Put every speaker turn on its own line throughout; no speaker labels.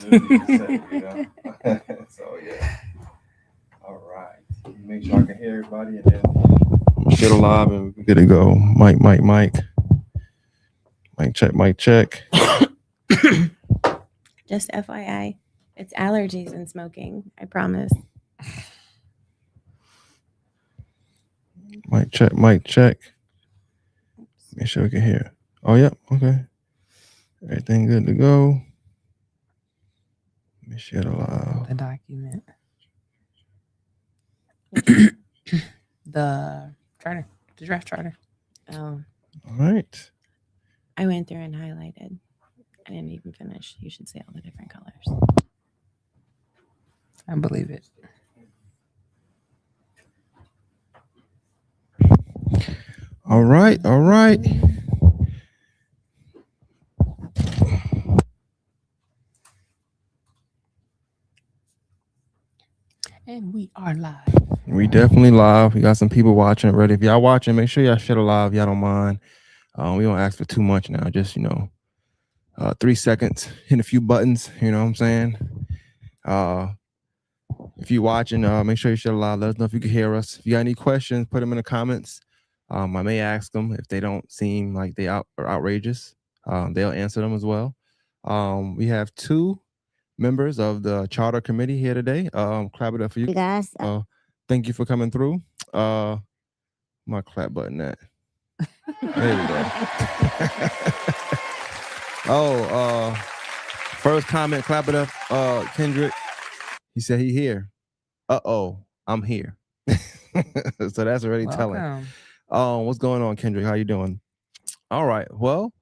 So yeah. All right. Make sure I can hear everybody, and then get alive and we get to go. Mic check, mic check.
Just FYI, it's allergies and smoking. I promise.
Mic check, mic check. Make sure we can hear. Oh, yep. Okay. Everything good to go. Let me share it alive.
The document. the charter. The draft charter.
Oh,
All right.
I went through and highlighted. I didn't even finish. You should see all the different colors.
I believe it.
All right. All right.
And we are live.
We definitely live. We got some people watching already. If y'all watching, make sure y'all share it live. Y'all don't mind. We don't ask for too much now. Just 3 seconds, hit a few buttons. You know what I'm saying? If you're watching, make sure you share it live. Let us know if you can hear us. If you got any questions, put them in the comments. I may ask them if they don't seem like they are outrageous. They'll answer them as well. We have two members of the charter committee here today. Clap it up for you guys. Thank you for coming through. My clap button at. There we go. First comment, clap it up. Kendrick. He said he here. I'm here. So that's already telling. What's going on, Kendrick? How you doing? All right. Well,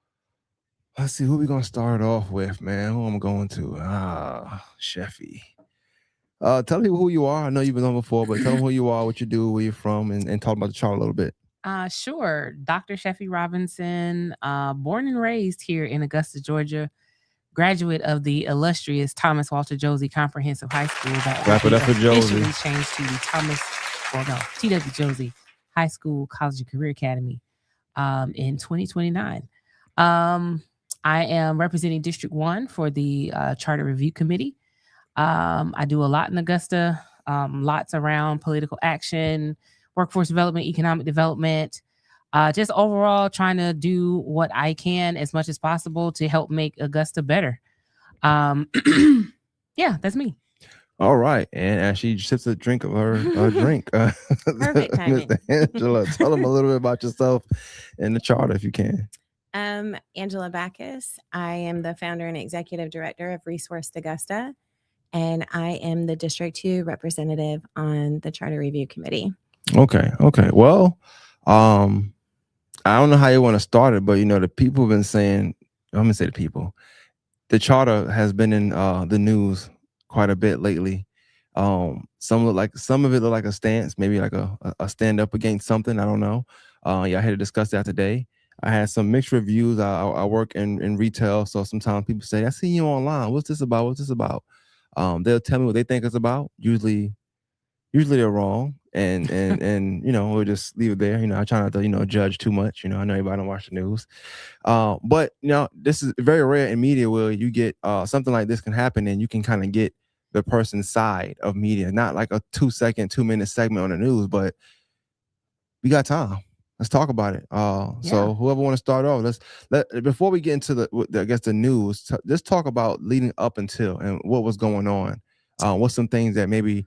let's see who we gonna start off with, man. Who I'm going to? Sheffy. Tell people who you are. I know you've been on before, but tell them who you are, what you do, where you're from, and talk about the chart a little bit.
Sure. Dr. Sheffy Robinson, born and raised here in Augusta, Georgia, graduate of the illustrious Thomas Walter Josie Comprehensive High School that
Wrap it up for Josie.
officially changed to the T.W. Josie High School College and Career Academy in 2029. I am representing District 1 for the Charter Review Committee. I do a lot in Augusta, lots around political action, workforce development, economic development, just overall trying to do what I can as much as possible to help make Augusta better. Yeah, that's me.
All right. And as she sips a drink of her drink,
Perfect timing.
Mr. Angela, tell them a little bit about yourself and the charter if you can.
Angela Backus. I am the founder and executive director of Resource Augusta, and I am the District 2 representative on the Charter Review Committee.
Okay. Well, I don't know how you want to start it, but the people have been saying, I'm gonna say the people. The charter has been in the news quite a bit lately. Some of it look like a stance, maybe like a stand up against something. I don't know. Yeah, I had to discuss that today. I had some mixed reviews. I work in retail, so sometimes people say, "I see you online. What's this about? What's this about?" They'll tell me what they think it's about. Usually they're wrong, and we'll just leave it there. I try not to judge too much. I know everybody don't watch the news, but this is very rare in media where you get something like this can happen and you can kind of get the person's side of media, not like a 2-minute segment on the news, but we got time. Let's talk about it. So whoever want to start off, before we get into the news, let's talk about leading up until and what was going on. What's some things that maybe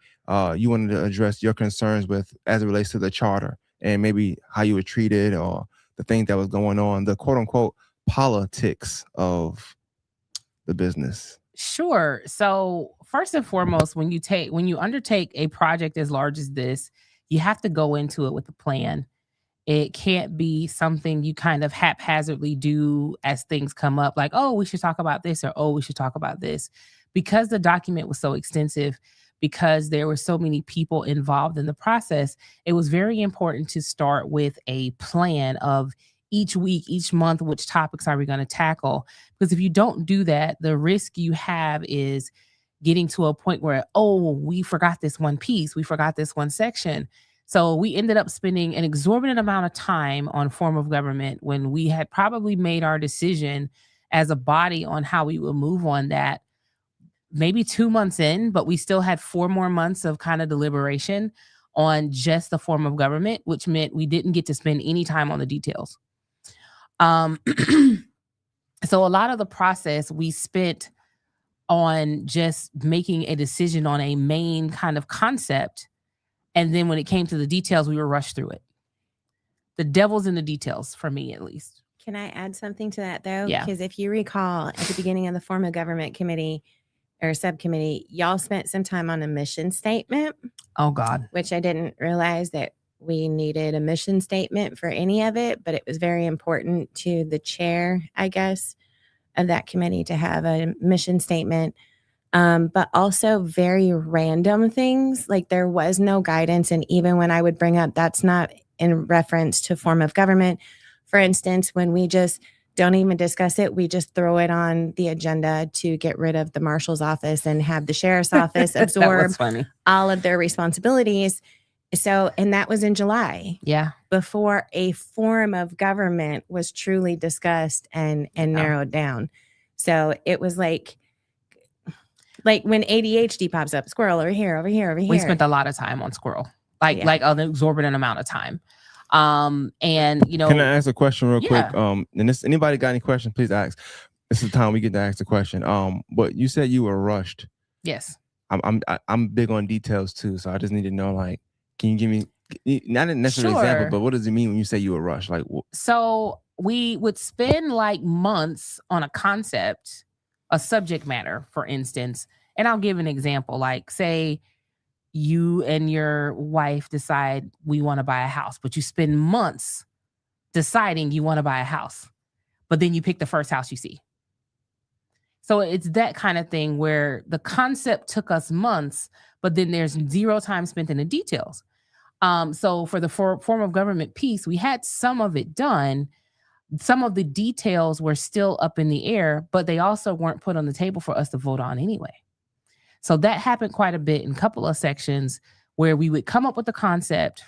you wanted to address your concerns with as it relates to the charter and maybe how you were treated or the thing that was going on, the quote unquote politics of the business.
Sure. So first and foremost, when you undertake a project as large as this, you have to go into it with a plan. It can't be something you kind of haphazardly do as things come up, like, oh, we should talk about this, or oh, we should talk about this. Because the document was so extensive, because there were so many people involved in the process, it was very important to start with a plan of each week, each month, which topics are we going to tackle? Because if you don't do that, the risk you have is getting to a point where, oh, we forgot this one piece, we forgot this one section. So we ended up spending an exorbitant amount of time on form of government when we had probably made our decision as a body on how we would move on that maybe 2 months in, but we still had 4 more months of kind of deliberation on just the form of government, which meant we didn't get to spend any time on the details. So a lot of the process we spent on just making a decision on a main kind of concept. And then when it came to the details, we were rushed through it. The devil's in the details, for me at least.
Can I add something to that, though?
Yeah.
Because if you recall, at the beginning of the form of government committee or subcommittee, y'all spent some time on a mission statement.
Oh, God.
Which I didn't realize that we needed a mission statement for any of it, but it was very important to the chair, I guess, of that committee to have a mission statement. But also very random things. Like there was no guidance. And even when I would bring up, that's not in reference to form of government. For instance, when we just don't even discuss it, we just throw it on the agenda to get rid of the marshal's office and have the sheriff's office absorb all of their responsibilities. So, and that was in July.
Yeah.
Before a form of government was truly discussed and narrowed down. So it was like when ADHD pops up, squirrel over here, over here, over here.
We spent a lot of time on squirrel, like an exorbitant amount of time. And you know,
can I ask a question real quick? And anybody got any questions, please ask. This is the time we get to ask the question. But you said you were rushed.
Yes.
I'm big on details too, so I just need to know, like, can you give me not a necessary example, but what does it mean when you say you were rushed? Like,
so we would spend like months on a concept, a subject matter, for instance. And I'll give an example. Like, say you and your wife decide we want to buy a house, but you spend months deciding you want to buy a house, but then you pick the first house you see. So it's that kind of thing where the concept took us months, but then there's zero time spent in the details. So for the form of government piece, we had some of it done. Some of the details were still up in the air, but they also weren't put on the table for us to vote on anyway. So that happened quite a bit in a couple of sections where we would come up with the concept.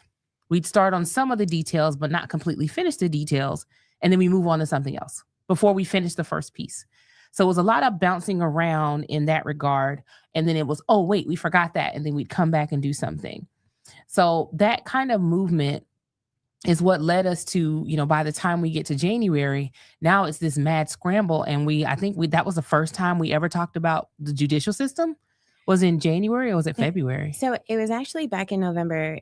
We'd start on some of the details, but not completely finish the details. And then we move on to something else before we finish the first piece. So it was a lot of bouncing around in that regard. And then it was, oh, wait, we forgot that. And then we'd come back and do something. So that kind of movement is what led us to, you know, by the time we get to January, now it's this mad scramble. And I think that was the first time we ever talked about the judicial system. Was it in January or was it February?
So it was actually back in November.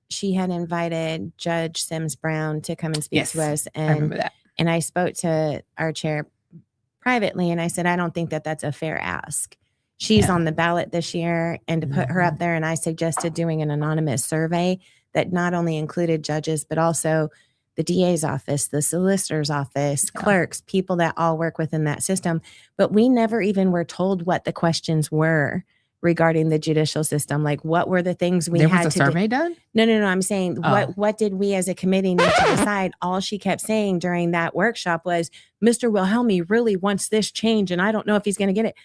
She had invited Judge Sims Brown to come and speak to us. And I
remember that.
And I spoke to our chair privately and I said, I don't think that that's a fair ask. She's on the ballot this year, and to put her up there, and I suggested doing an anonymous survey that not only included judges, but also the DA's office, the solicitor's office, clerks, people that all work within that system. But we never even were told what the questions were regarding the judicial system. Like, what were the things we had to do?
There was a survey done?
No. I'm saying, what did we as a committee need to decide? All she kept saying during that workshop was, Mr. Wilhelmi really wants this change, and I don't know if he's going to get it.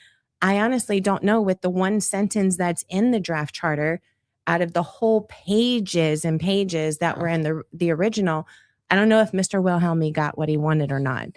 I honestly don't know, with the one sentence that's in the draft charter out of the whole pages and pages that were in the original. I don't know if Mr. Wilhelmi got what he wanted or not.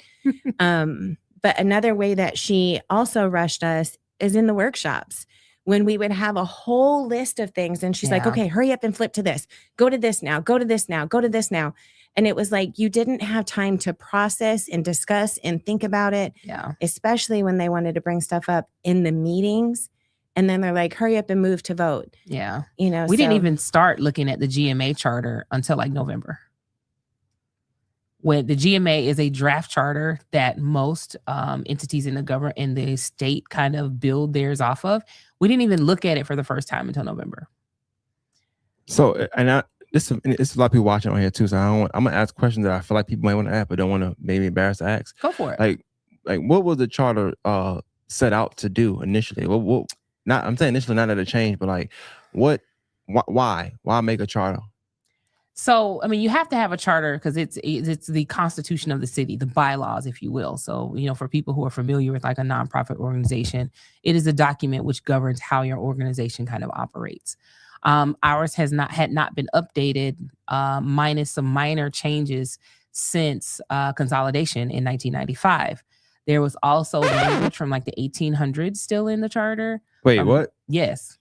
But another way that she also rushed us is in the workshops when we would have a whole list of things. And she's like, okay, hurry up and flip to this. Go to this now. Go to this now. Go to this now. And it was like, you didn't have time to process and discuss and think about it.
Yeah.
Especially when they wanted to bring stuff up in the meetings. And then they're like, hurry up and move to vote.
Yeah.
You know,
we didn't even start looking at the GMA charter until like November. When the GMA is a draft charter that most entities in the government in the state kind of build theirs off of. We didn't even look at it for the first time until November.
So, and it's a lot of people watching on here too. So I'm gonna ask questions that I feel like people might want to ask, but don't want to maybe embarrassed to ask.
Go for it.
Like what was the charter set out to do initially? I'm saying initially, not that it changed, but like why make a charter?
So, I mean, you have to have a charter because it's the constitution of the city, the bylaws, if you will. So, you know, for people who are familiar with like a nonprofit organization, it is a document which governs how your organization kind of operates. Ours had not been updated, minus some minor changes since consolidation in 1995. There was also language from like the 1800s still in the charter.
Wait, what?
Yes.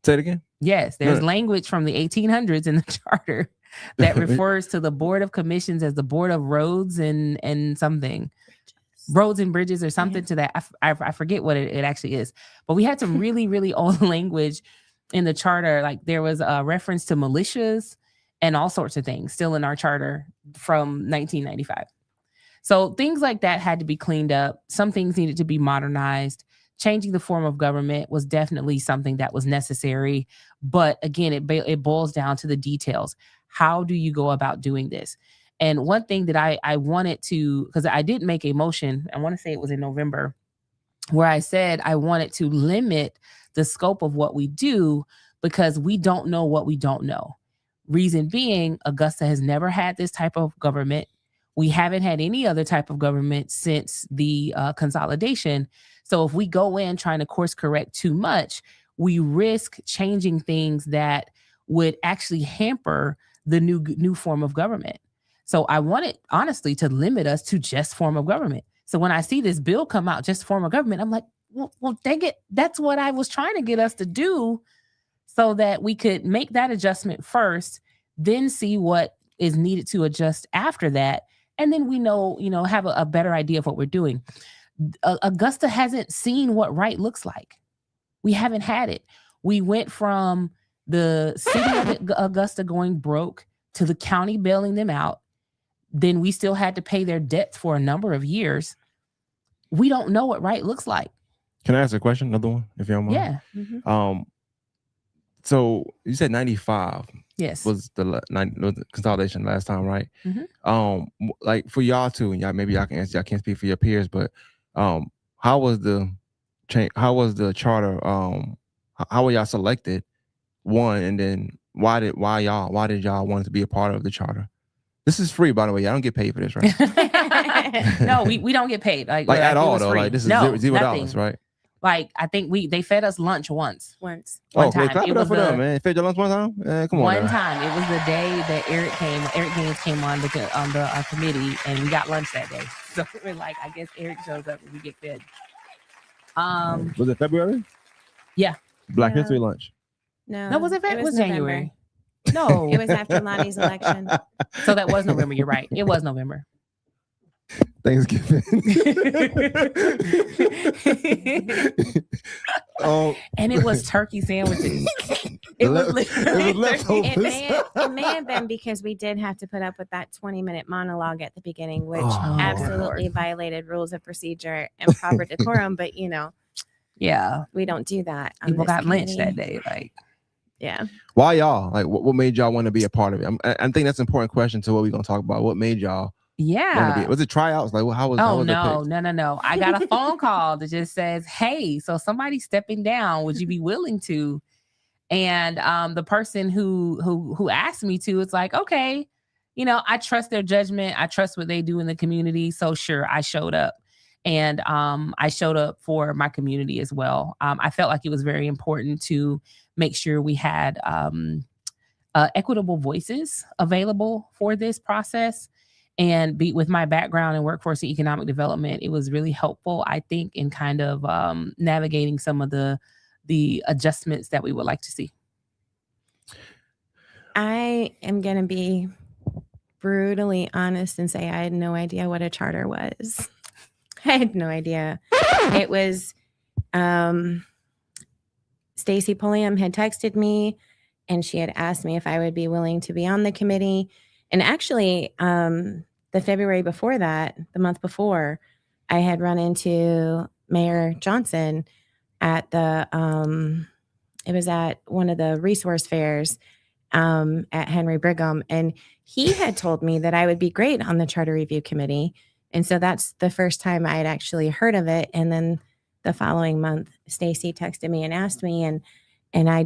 Say it again.
Yes, there's language from the 1800s in the charter that refers to the Board of Commissions as the Board of Roads and something. Roads and bridges or something to that. I forget what it actually is. But we had some really, really old language in the charter. Like there was a reference to militias and all sorts of things still in our charter from 1995. So things like that had to be cleaned up. Some things needed to be modernized. Changing the form of government was definitely something that was necessary. But again, it boils down to the details. How do you go about doing this? And one thing that I wanted to, because I did make a motion, I want to say it was in November, where I said I wanted to limit the scope of what we do because we don't know what we don't know. Reason being, Augusta has never had this type of government. We haven't had any other type of government since the consolidation. So if we go in trying to course correct too much, we risk changing things that would actually hamper the new form of government. So I wanted, honestly, to limit us to just form of government. So when I see this bill come out, just form of government, I'm like, well, dang it. That's what I was trying to get us to do so that we could make that adjustment first, then see what is needed to adjust after that. And then we know, have a better idea of what we're doing. Augusta hasn't seen what right looks like. We haven't had it. We went from the city of Augusta going broke to the county bailing them out. Then we still had to pay their debts for a number of years. We don't know what right looks like.
Can I ask a question? Another one, if you don't mind?
Yeah.
Mm-hmm.
So you said 95.
Yes.
Was the consolidation last time, right?
Mm-hmm.
Like for y'all too, and maybe y'all can answer. Y'all can't speak for your peers, but how was the change? How was the charter? How were y'all selected? One, and then why did y'all want to be a part of the charter? This is free, by the way. I don't get paid for this, right?
No, we don't get paid like
at all though. Like this is $0, right?
Like I think they fed us lunch once.
One
time.
Clap it up for them, man. Fed your lunch one time? Come on.
One time. It was the day that Eric Gaines came on the committee, and we got lunch that day. So we're like, I guess Eric shows up and we get fed.
Was it February?
Yeah.
Black History lunch.
No,
was it February? It was January.
No, it was after Lonnie's election.
So that was November. You're right. It was November.
Thanksgiving.
And
it was turkey sandwiches. It was
leftovers. It may have been because we did have to put up with that 20-minute monologue at the beginning, which absolutely violated rules of procedure and proper decorum. But
yeah,
we don't do that.
People got lynched that day. Like,
yeah.
Why y'all? Like, what made y'all want to be a part of it? I think that's an important question to what we're gonna talk about. What made y'all?
Yeah.
Was it tryouts? Like, how was?
No. I got a phone call that just says, "Hey, so somebody's stepping down. Would you be willing to?" And the person who asked me to, it's like, okay, I trust their judgment. I trust what they do in the community. So sure, I showed up, and I showed up for my community as well. I felt like it was very important to make sure we had equitable voices available for this process. And with my background in workforce and economic development, it was really helpful, I think, in kind of navigating some of the adjustments that we would like to see.
I am going to be brutally honest and say I had no idea what a charter was. I had no idea. It was Stacy Pulliam had texted me, and she had asked me if I would be willing to be on the committee. And actually, the February before that, the month before, I had run into Mayor Johnson at it was at one of the resource fairs at Henry Brigham. And he had told me that I would be great on the Charter Review Committee. And so that's the first time I had actually heard of it. And then the following month, Stacy texted me and asked me, and I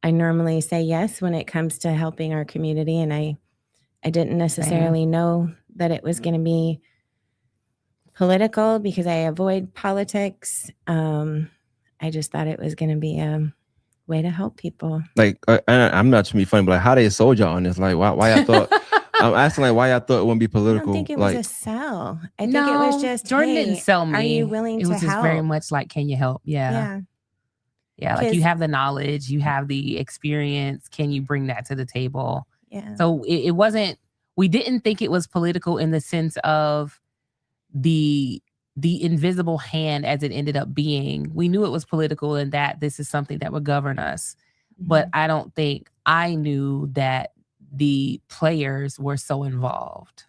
normally say yes when it comes to helping our community. And I didn't necessarily know that it was going to be political because I avoid politics. I just thought it was going to be a way to help people.
Like, I'm not trying to be funny, but like, how they sold y'all on this? Like, why I thought I'm asking like why y'all thought it wouldn't be
I
political.
don't think it was a sell. I think it was just,
Jordan didn't
hey,
sell me.
are you willing
it
to
was just
help?
very much like, can you help?
Yeah.
Like you
'Cause-
have the knowledge, you have the experience. Can you bring that to the table?
Yeah.
So it wasn't. We didn't think it was political in the sense of the invisible hand as it ended up being. We knew it was political and that this is something that would govern us. But I don't think I knew that the players were so involved.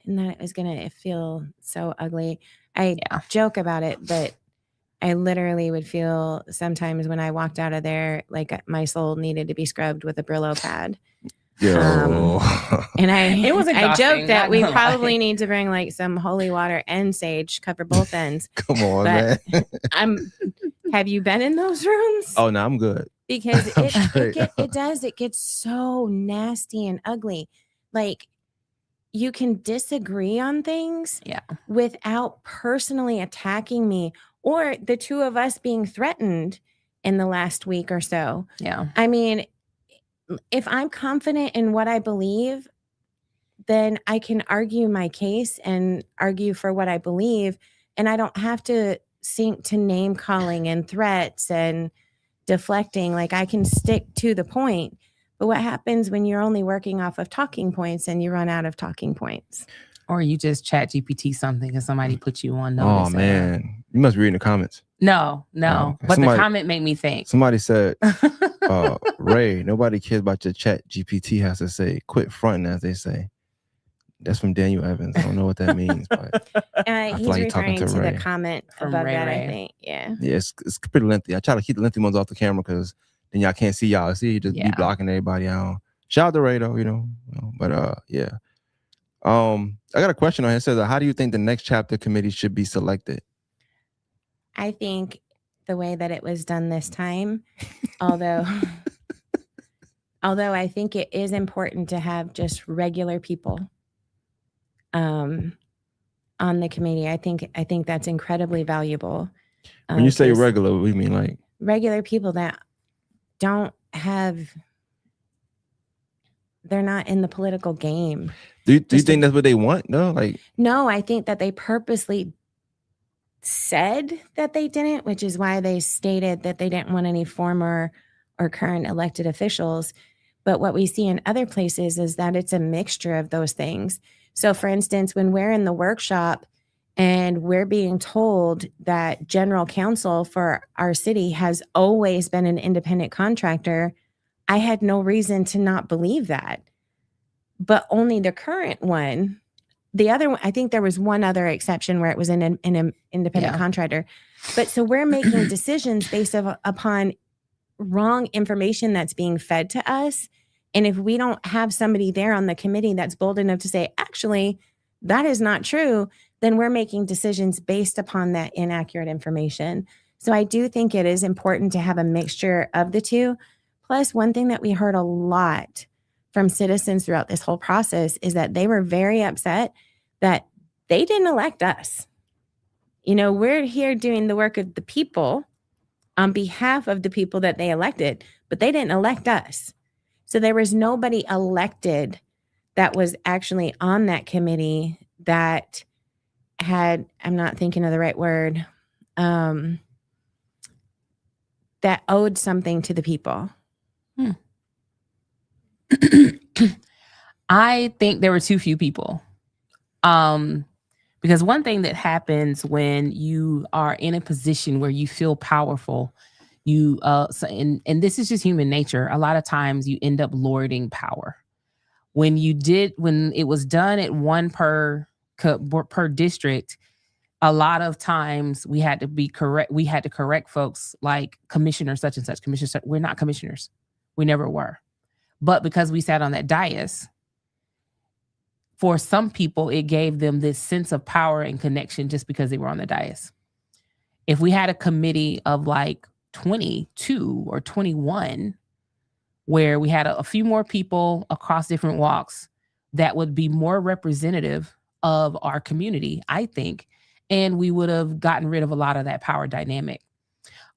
And that it was going to feel so ugly. I joke about it, but I literally would feel sometimes when I walked out of there like my soul needed to be scrubbed with a Brillo pad.
Yo.
And
It was
I joke that we
not gonna
probably
lie.
need to bring like some holy water and sage, cover both ends.
Come on,
But
man.
have you been in those rooms?
Oh no, I'm good.
Because it gets so nasty and ugly. Like you can disagree on things without personally attacking me or the two of us being threatened in the last week or so.
Yeah.
I mean, if I'm confident in what I believe, then I can argue my case and argue for what I believe. And I don't have to sink to name calling and threats and deflecting. Like I can stick to the point. But what happens when you're only working off of talking points and you run out of talking points?
Or you just chat GPT something and somebody put you on notice.
Oh man, you must be reading the comments.
No. But the comment made me think.
Somebody said, Ray, nobody cares about your chat GPT has to say, quit fronting, as they say. That's from Daniel Evans. I don't know what that means, but
he's
like
referring to
Ray.
the comment
From
above
Ray.
I think. Yeah.
Yeah, it's pretty lengthy. I try to keep the lengthy ones off the camera because then y'all can't see y'all. See, you just be blocking everybody out. Shout out to Ray though, But yeah. I got a question on here. It says, how do you think the next chapter committee should be selected?
I think the way that it was done this time, although I think it is important to have just regular people on the committee. I think that's incredibly valuable.
When you say regular, what do you mean like
regular people that they're not in the political game.
Do you think that's what they want? No,
I think that they purposely said that they didn't, which is why they stated that they didn't want any former or current elected officials. But what we see in other places is that it's a mixture of those things. So for instance, when we're in the workshop and we're being told that general counsel for our city has always been an independent contractor, I had no reason to not believe that. But only the current one, the other one, I think there was one other exception where it was an independent contractor. But so we're making decisions based upon wrong information that's being fed to us. And if we don't have somebody there on the committee that's bold enough to say, actually, that is not true, then we're making decisions based upon that inaccurate information. So I do think it is important to have a mixture of the two. Plus, one thing that we heard a lot from citizens throughout this whole process is that they were very upset that they didn't elect us. We're here doing the work of the people on behalf of the people that they elected, but they didn't elect us. So there was nobody elected that was actually on that committee that had, I'm not thinking of the right word, that owed something to the people.
I think there were too few people. Because one thing that happens when you are in a position where you feel powerful, and this is just human nature. A lot of times you end up lording power. When it was done at one per district, a lot of times we had to be correct. We had to correct folks like commissioner such and such. We're not commissioners. We never were. But because we sat on that dais, for some people, it gave them this sense of power and connection just because they were on the dais. If we had a committee of like 22 or 21, where we had a few more people across different walks, that would be more representative of our community, I think, and we would have gotten rid of a lot of that power dynamic.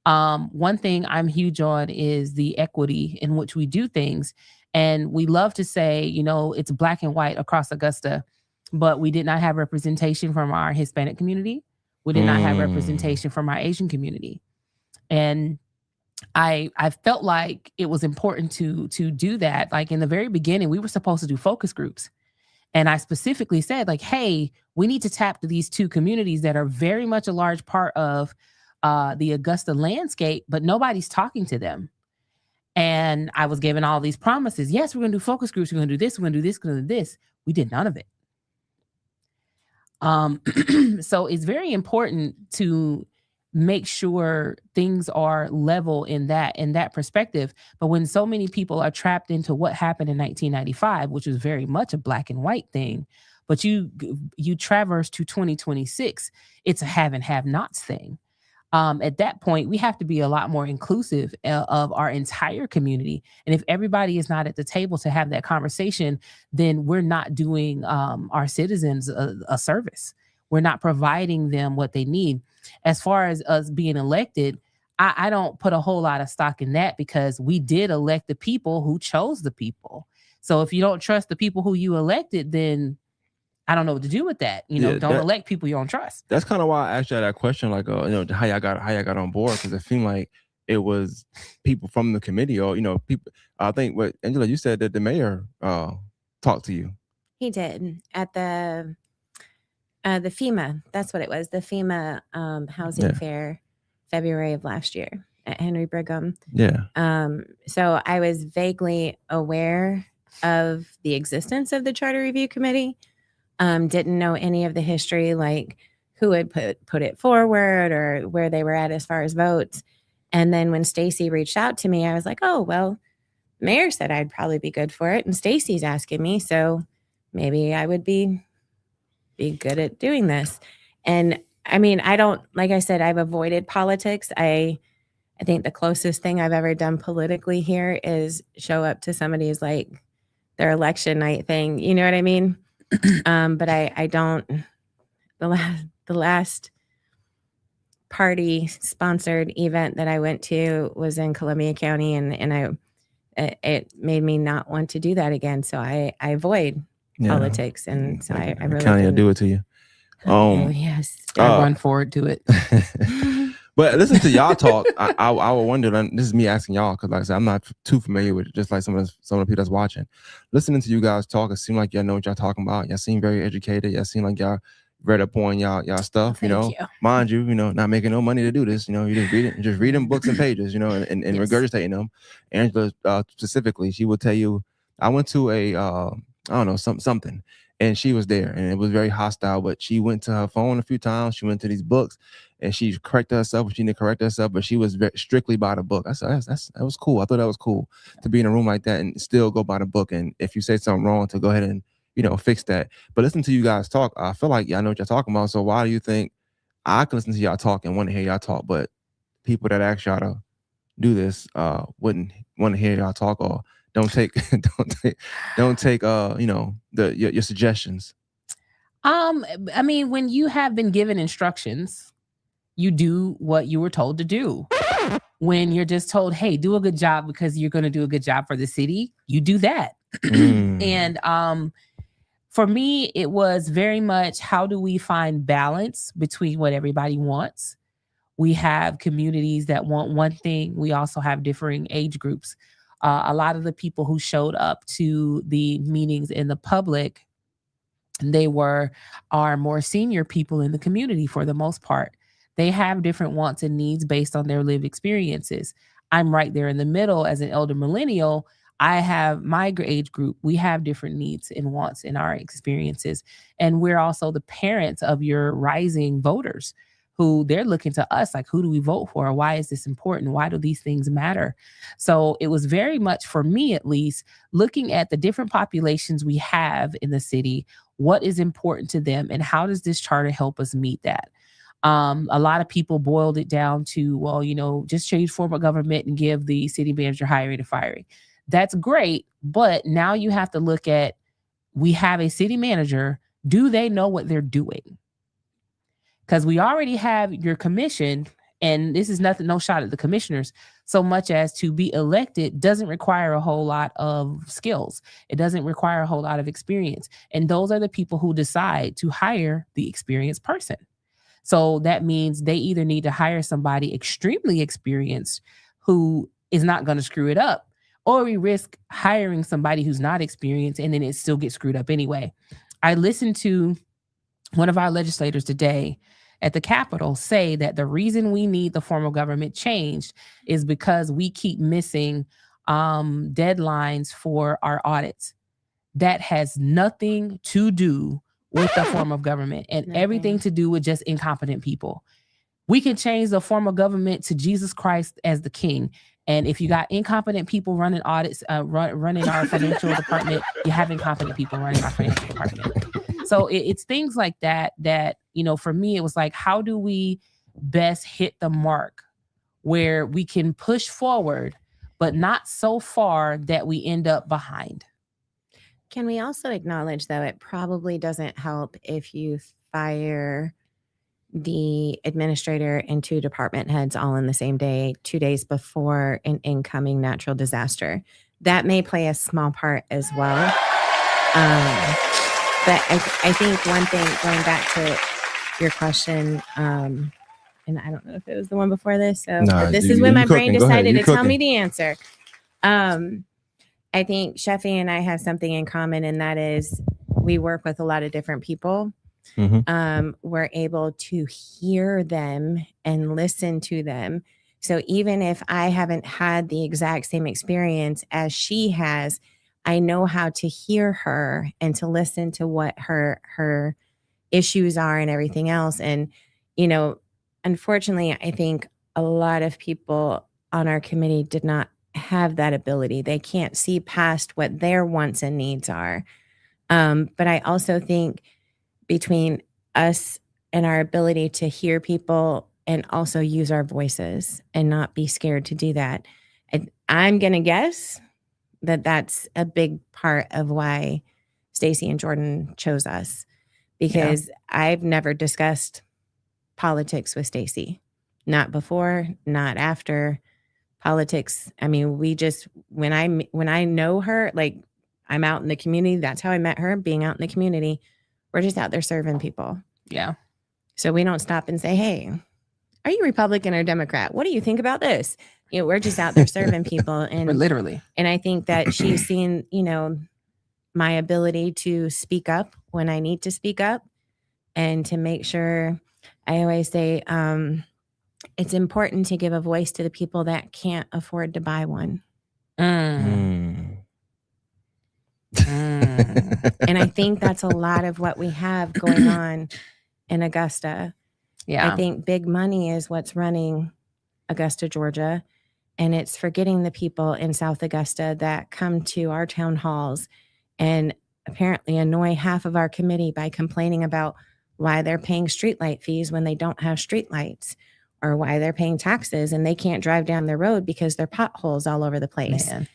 One thing I'm huge on is the equity in which we do things. And we love to say, it's black and white across Augusta, but we did not have representation from our Hispanic community. We did not have representation from our Asian community. And I felt like it was important to do that. Like in the very beginning, we were supposed to do focus groups. And I specifically said, like, hey, we need to tap to these two communities that are very much a large part of the Augusta landscape, but nobody's talking to them. And I was given all these promises. Yes, we're going to do focus groups. We're going to do this. We're going to do this. We're going to do this. We did none of it. So it's very important to make sure things are level in that perspective. But when so many people are trapped into what happened in 1995, which was very much a black and white thing, but you traverse to 2026, it's a have and have nots thing. At that point, we have to be a lot more inclusive of our entire community. And if everybody is not at the table to have that conversation, then we're not doing our citizens a service. We're not providing them what they need. As far as us being elected, I don't put a whole lot of stock in that, because we did elect the people who chose the people. So if you don't trust the people who you elected, then I don't know what to do with that. Don't elect people you don't trust.
That's kind of why I asked you that question, like, how y'all got on board, because it seemed like it was people from the committee, or people. I think what Angela, you said that the mayor talked to you.
He did at the FEMA. That's what it was. The FEMA housing fair, February of last year at Henry Brigham.
Yeah.
So I was vaguely aware of the existence of the Charter Review Committee. Didn't know any of the history, like who had put it forward or where they were at as far as votes. And then when Stacy reached out to me, I was like, oh, well, Mayor said I'd probably be good for it. And Stacy's asking me, so maybe I would be good at doing this. And I mean, like I said, I've avoided politics. I think the closest thing I've ever done politically here is show up to somebody's like their election night thing. You know what I mean? But I don't. The last party sponsored event that I went to was in Columbia County, and it made me not want to do that again. So I avoid politics, and so I really
county will do it to you.
Yes,
I run forward to it.
But listen to y'all talk. I would wonder. This is me asking y'all, because like I said, I'm not too familiar with it. Just like some of the people that's watching, listening to you guys talk, it seems like y'all know what y'all talking about. Y'all seem very educated. Y'all seem like y'all read up on y'all stuff.
Thank you.
Mind you, not making no money to do this. You just reading books and pages. And yes, regurgitating them. Angela specifically, she will tell you, I went to a I don't know something. And she was there, and it was very hostile. But she went to her phone a few times. She went to these books, and she corrected herself. She didn't correct herself, but she was very strictly by the book. I said that was cool. I thought that was cool to be in a room like that and still go by the book. And if you say something wrong, to go ahead and fix that. But listen to you guys talk. I feel like y'all know what y'all talking about. So why do you think I can listen to y'all talk and want to hear y'all talk, but people that ask y'all to do this wouldn't want to hear y'all talk, or don't take your suggestions?
I mean, when you have been given instructions, you do what you were told to do. When you're just told, hey, do a good job because you're going to do a good job for the city, you do that. And for me, it was very much, how do we find balance between what everybody wants? We have communities that want one thing. We also have differing age groups. A lot of the people who showed up to the meetings in the public, they are more senior people in the community for the most part. They have different wants and needs based on their lived experiences. I'm right there in the middle as an elder millennial. I have my age group. We have different needs and wants in our experiences. And we're also the parents of your rising voters, who they're looking to us like, who do we vote for? Why is this important? Why do these things matter? So it was very much, for me at least, looking at the different populations we have in the city, what is important to them, and how does this charter help us meet that? A lot of people boiled it down to, well, just change form of government and give the city manager hiring and firing. That's great, but now you have to look at, we have a city manager. Do they know what they're doing? Because we already have your commission, And this is nothing, no shot at the commissioners, so much as to be elected doesn't require a whole lot of skills. It doesn't require a whole lot of experience. And those are the people who decide to hire the experienced person. So that means they either need to hire somebody extremely experienced who is not going to screw it up, or we risk hiring somebody who's not experienced and then it still gets screwed up anyway. I listened to one of our legislators today at the Capitol say that the reason we need the form of government changed is because we keep missing deadlines for our audits. That has nothing to do with the form of government and everything to do with just incompetent people. We can change the form of government to Jesus Christ as the king. And if you got incompetent people running audits, running our financial department, you have incompetent people running our financial department. So it's things like that, for me, it was like, how do we best hit the mark where we can push forward, but not so far that we end up behind?
Can we also acknowledge, though, it probably doesn't help if you fire the administrator and 2 department heads all in the same day, 2 days before an incoming natural disaster. That may play a small part as well. But I think one thing, going back to your question, and I don't know if it was the one before this, so this is when my brain decided to tell me the answer. I think Sheffy and I have something in common, and that is we work with a lot of different people. Mm-hmm. We're able to hear them and listen to them. So even if I haven't had the exact same experience as she has, I know how to hear her and to listen to what her issues are and everything else. And, unfortunately, I think a lot of people on our committee did not have that ability. They can't see past what their wants and needs are. But I also think between us and our ability to hear people and also use our voices and not be scared to do that, I'm going to guess that that's a big part of why Stacey and Jordan chose us, because I've never discussed politics with Stacey, not before, not after. Politics, I mean, we just, when I know her, like, I'm out in the community. That's how I met her, being out in the community. We're just out there serving people.
Yeah.
So we don't stop and say, hey, are you Republican or Democrat? What do you think about this? We're just out there serving people. And
literally.
And I think that she's seen, my ability to speak up when I need to speak up, and to make sure, I always say, it's important to give a voice to the people that can't afford to buy one. And I think that's a lot of what we have going on in Augusta. Yeah. I think big money is what's running Augusta, Georgia. And it's forgetting the people in South Augusta that come to our town halls and apparently annoy half of our committee by complaining about why they're paying streetlight fees when they don't have streetlights, or why they're paying taxes and they can't drive down the road because there are potholes all over the place. Man.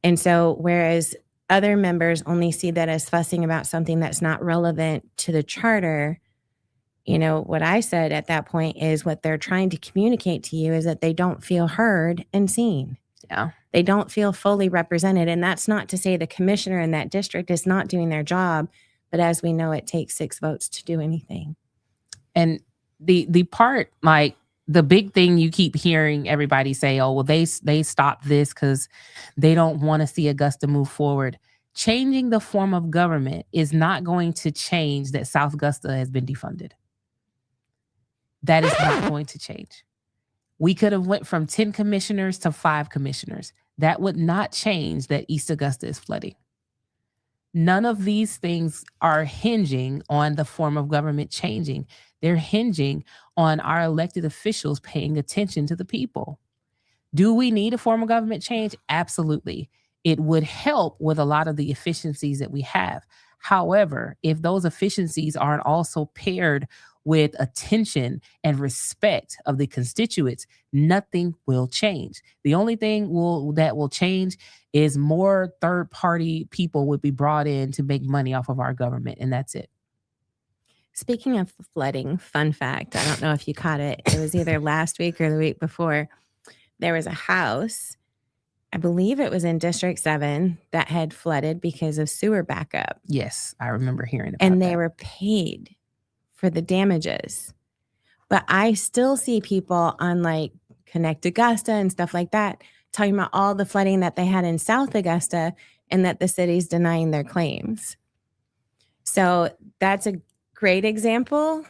And so whereas other members only see that as fussing about something that's not relevant to the charter, what I said at that point is what they're trying to communicate to you is that they don't feel heard and seen.
Yeah.
They don't feel fully represented. And that's not to say the commissioner in that district is not doing their job, but as we know, it takes 6 votes to do anything.
And the part, like, the big thing you keep hearing everybody say, oh, well, they stopped this because they don't want to see Augusta move forward. Changing the form of government is not going to change that South Augusta has been defunded. That is not going to change. We could have went from 10 commissioners to 5 commissioners. That would not change that East Augusta is flooding. None of these things are hinging on the form of government changing. They're hinging on our elected officials paying attention to the people. Do we need a form of government change? Absolutely. It would help with a lot of the efficiencies that we have. However, if those efficiencies aren't also paired with attention and respect of the constituents, nothing will change. The only thing that will change is more third-party people would be brought in to make money off of our government, and that's it.
Speaking of flooding, fun fact, I don't know if you caught it. It was either last week or the week before. There was a house, I believe it was in District 7, that had flooded because of sewer backup.
Yes, I remember hearing about
And they
that.
were paid for the damages. But I still see people on like Connect Augusta and stuff like that talking about all the flooding that they had in South Augusta and that the city's denying their claims. So that's a great example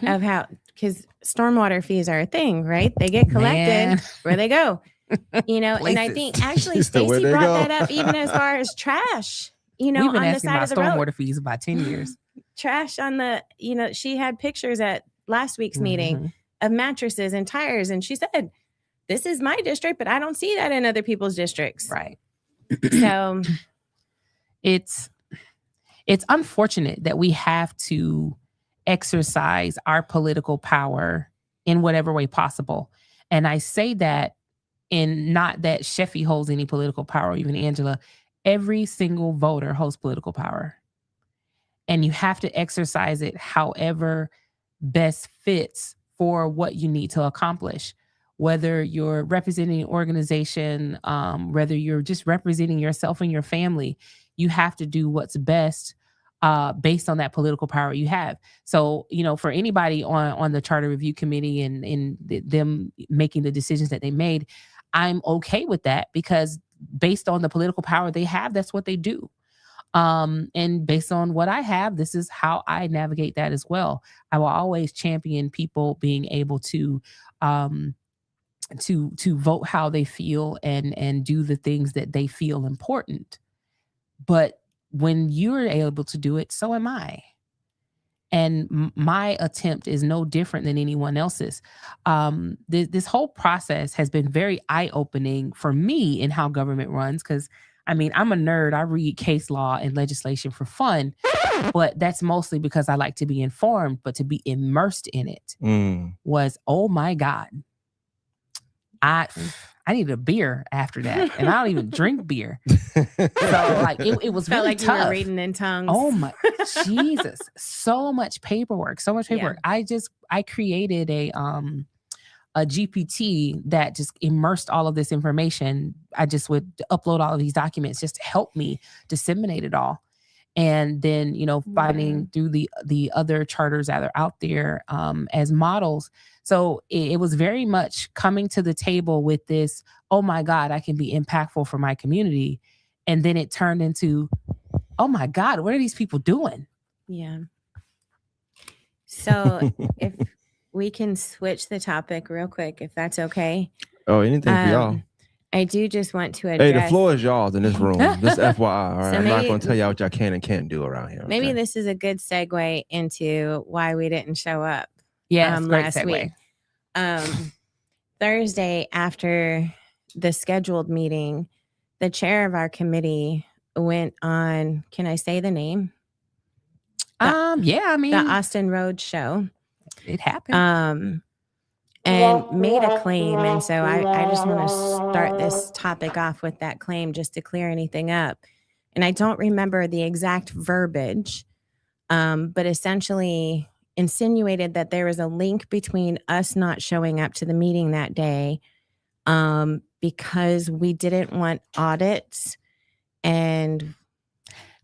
of how, because stormwater fees are a thing, right? They get collected where they go, and I think actually Stacey brought that up even as far as trash,
We've been
on the
asking
side
about
of the road.
stormwater fees about 10 years.
Trash on the, she had pictures at last week's meeting of mattresses and tires. And she said, this is my district, but I don't see that in other people's districts.
Right.
So
it's unfortunate that we have to exercise our political power in whatever way possible. And I say that in not that Sheffy holds any political power, or even Angela. Every single voter holds political power. And you have to exercise it however best fits for what you need to accomplish. Whether you're representing an organization, whether you're just representing yourself and your family, you have to do what's best based on that political power you have. So, for anybody on the Charter Review Committee and them making the decisions that they made, I'm okay with that because based on the political power they have, that's what they do. And based on what I have, this is how I navigate that as well. I will always champion people being able to vote how they feel and do the things that they feel important. But when you're able to do it, so am I. And my attempt is no different than anyone else's. This whole process has been very eye-opening for me in how government runs because, I'm a nerd. I read case law and legislation for fun, but that's mostly because I like to be informed. But to be immersed in it was, oh my God. I needed a beer after that, and I don't even drink beer. So it was really tough.
You were reading in tongues.
Oh my Jesus! So much paperwork. Yeah. I created a GPT that just immersed all of this information. I just would upload all of these documents just to help me disseminate it all. And then, finding through the other charters that are out there as models. So it was very much coming to the table with this, oh my God, I can be impactful for my community. And then it turned into, oh my God, what are these people doing?
Yeah. So if we can switch the topic real quick, if that's okay.
Oh, anything for y'all.
I do just want to address.
Hey, the floor is y'all's in this room. Just FYI. All right. So I'm not going to tell y'all what y'all can and can't do around here.
Maybe this is a good segue into why we didn't show up.
Yeah,
last week. Thursday after the scheduled meeting, the chair of our committee went on, can I say the name? The Austin Road Show.
It happened.
And made a claim. And so I just want to start this topic off with that claim just to clear anything up. And I don't remember the exact verbiage, but essentially insinuated that there was a link between us not showing up to the meeting that day because we didn't want audits and